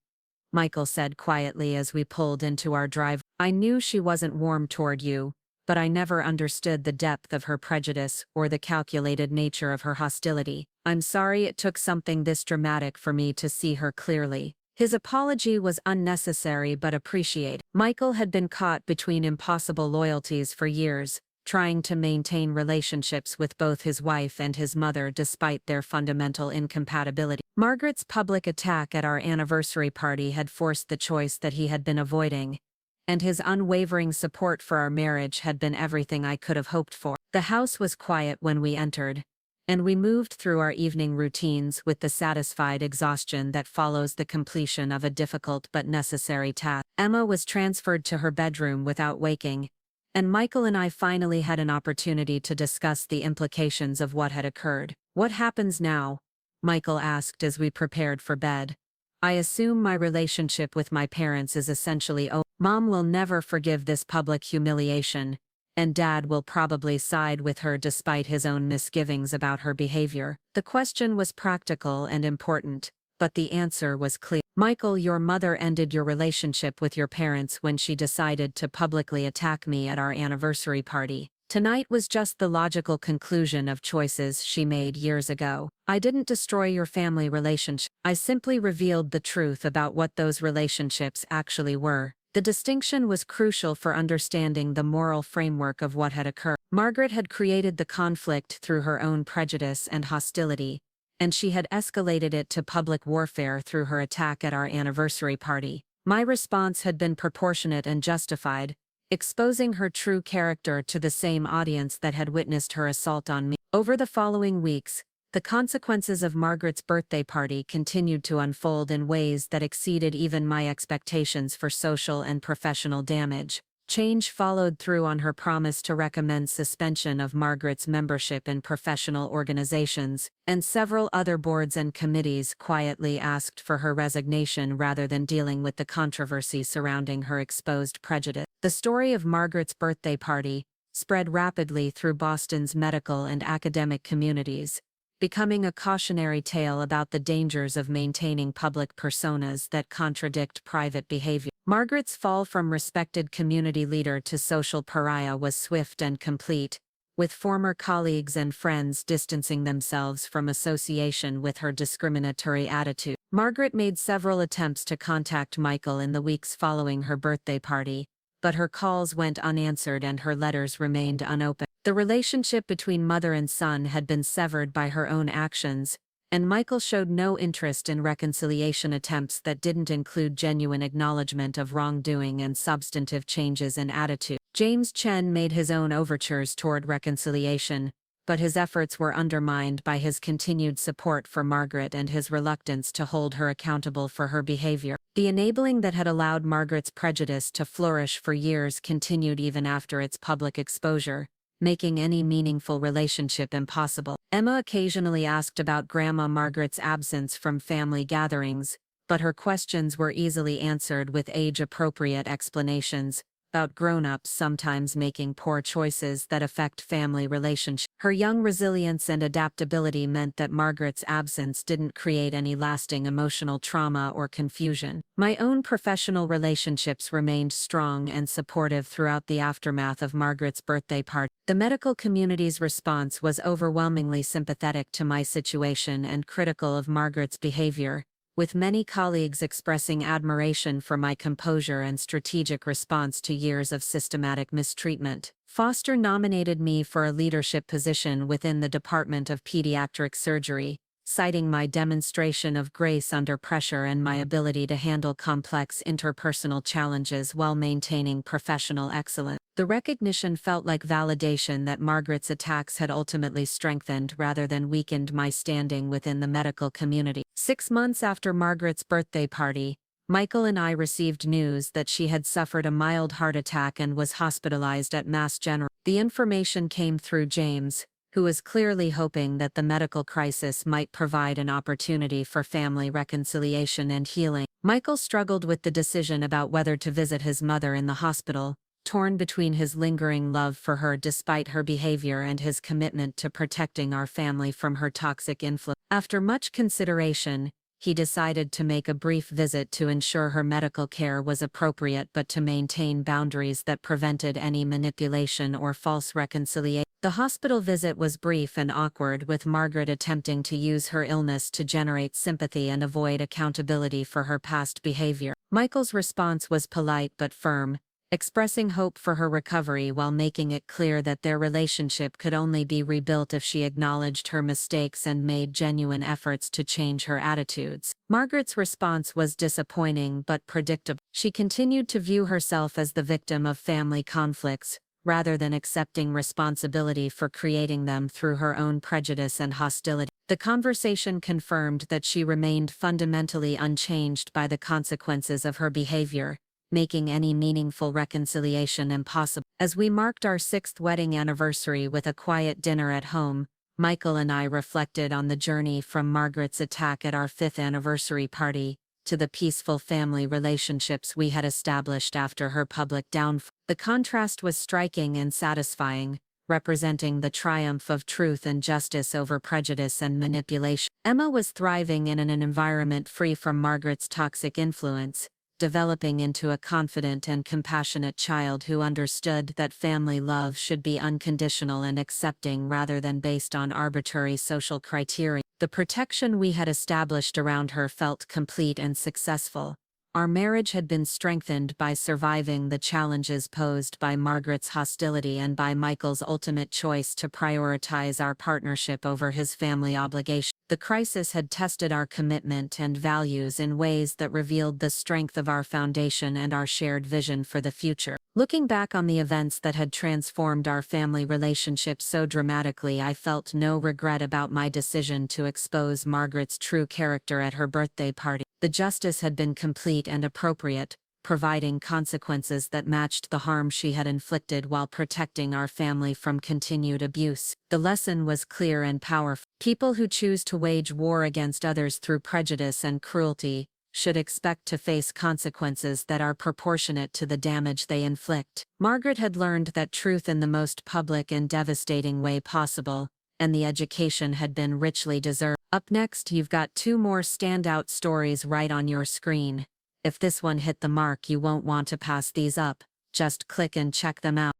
Michael said quietly as we pulled into our drive. "I knew she wasn't warm toward you, but I never understood the depth of her prejudice or the calculated nature of her hostility. I'm sorry it took something this dramatic for me to see her clearly." His apology was unnecessary but appreciated. Michael had been caught between impossible loyalties for years, trying to maintain relationships with both his wife and his mother despite their fundamental incompatibility. Margaret's public attack at our anniversary party had forced the choice that he had been avoiding, and his unwavering support for our marriage had been everything I could have hoped for. The house was quiet when we entered, and we moved through our evening routines with the satisfied exhaustion that follows the completion of a difficult but necessary task. Emma was transferred to her bedroom without waking, and Michael and I finally had an opportunity to discuss the implications of what had occurred. "What happens now?" Michael asked as we prepared for bed. "I assume my relationship with my parents is essentially over. Mom will never forgive this public humiliation, and Dad will probably side with her despite his own misgivings about her behavior." The question was practical and important, but the answer was clear. "Michael, your mother ended your relationship with your parents when she decided to publicly attack me at our anniversary party. Tonight was just the logical conclusion of choices she made years ago. I didn't destroy your family relationship. I simply revealed the truth about what those relationships actually were." The distinction was crucial for understanding the moral framework of what had occurred. Margaret had created the conflict through her own prejudice and hostility, and she had escalated it to public warfare through her attack at our anniversary party. My response had been proportionate and justified, exposing her true character to the same audience that had witnessed her assault on me. Over the following weeks, the consequences of Margaret's birthday party continued to unfold in ways that exceeded even my expectations for social and professional damage. Change followed through on her promise to recommend suspension of Margaret's membership in professional organizations, and several other boards and committees quietly asked for her resignation rather than dealing with the controversy surrounding her exposed prejudice. The story of Margaret's birthday party, spread rapidly through Boston's medical and academic communities, becoming a cautionary tale about the dangers of maintaining public personas that contradict private behavior. Margaret's fall from respected community leader to social pariah was swift and complete, with former colleagues and friends distancing themselves from association with her discriminatory attitude. Margaret made several attempts to contact Michael in the weeks following her birthday party, but her calls went unanswered and her letters remained unopened. The relationship between mother and son had been severed by her own actions, and Michael showed no interest in reconciliation attempts that didn't include genuine acknowledgement of wrongdoing and substantive changes in attitude. James Chen made his own overtures toward reconciliation, but his efforts were undermined by his continued support for Margaret and his reluctance to hold her accountable for her behavior. The enabling that had allowed Margaret's prejudice to flourish for years continued even after its public exposure, making any meaningful relationship impossible. Emma occasionally asked about Grandma Margaret's absence from family gatherings, but her questions were easily answered with age-appropriate explanations about grown-ups sometimes making poor choices that affect family relationships. Her young resilience and adaptability meant that Margaret's absence didn't create any lasting emotional trauma or confusion. My own professional relationships remained strong and supportive throughout the aftermath of Margaret's birthday party. The medical community's response was overwhelmingly sympathetic to my situation and critical of Margaret's behavior, with many colleagues expressing admiration for my composure and strategic response to years of systematic mistreatment. Foster nominated me for a leadership position within the Department of Pediatric Surgery, citing my demonstration of grace under pressure and my ability to handle complex interpersonal challenges while maintaining professional excellence. The recognition felt like validation that Margaret's attacks had ultimately strengthened rather than weakened my standing within the medical community. 6 months after Margaret's birthday party, Michael and I received news that she had suffered a mild heart attack and was hospitalized at Mass General. The information came through James, who was clearly hoping that the medical crisis might provide an opportunity for family reconciliation and healing. Michael struggled with the decision about whether to visit his mother in the hospital, torn between his lingering love for her despite her behavior and his commitment to protecting our family from her toxic influence. After much consideration, he decided to make a brief visit to ensure her medical care was appropriate but to maintain boundaries that prevented any manipulation or false reconciliation. The hospital visit was brief and awkward, with Margaret attempting to use her illness to generate sympathy and avoid accountability for her past behavior. Michael's response was polite but firm, expressing hope for her recovery while making it clear that their relationship could only be rebuilt if she acknowledged her mistakes and made genuine efforts to change her attitudes. Margaret's response was disappointing but predictable. She continued to view herself as the victim of family conflicts, rather than accepting responsibility for creating them through her own prejudice and hostility. The conversation confirmed that she remained fundamentally unchanged by the consequences of her behavior, making any meaningful reconciliation impossible. As we marked our 6th wedding anniversary with a quiet dinner at home, Michael and I reflected on the journey from Margaret's attack at our 5th anniversary party to the peaceful family relationships we had established after her public downfall. The contrast was striking and satisfying, representing the triumph of truth and justice over prejudice and manipulation. Emma was thriving in an environment free from Margaret's toxic influence, developing into a confident and compassionate child who understood that family love should be unconditional and accepting rather than based on arbitrary social criteria. The protection we had established around her felt complete and successful. Our marriage had been strengthened by surviving the challenges posed by Margaret's hostility and by Michael's ultimate choice to prioritize our partnership over his family obligation. The crisis had tested our commitment and values in ways that revealed the strength of our foundation and our shared vision for the future. Looking back on the events that had transformed our family relationship so dramatically, I felt no regret about my decision to expose Margaret's true character at her birthday party. The justice had been complete and appropriate, providing consequences that matched the harm she had inflicted while protecting our family from continued abuse. The lesson was clear and powerful. People who choose to wage war against others through prejudice and cruelty, should expect to face consequences that are proportionate to the damage they inflict. Margaret had learned that truth in the most public and devastating way possible, and the education had been richly deserved. Up next, you've got 2 more standout stories right on your screen. If this one hit the mark, you won't want to pass these up. Just click and check them out.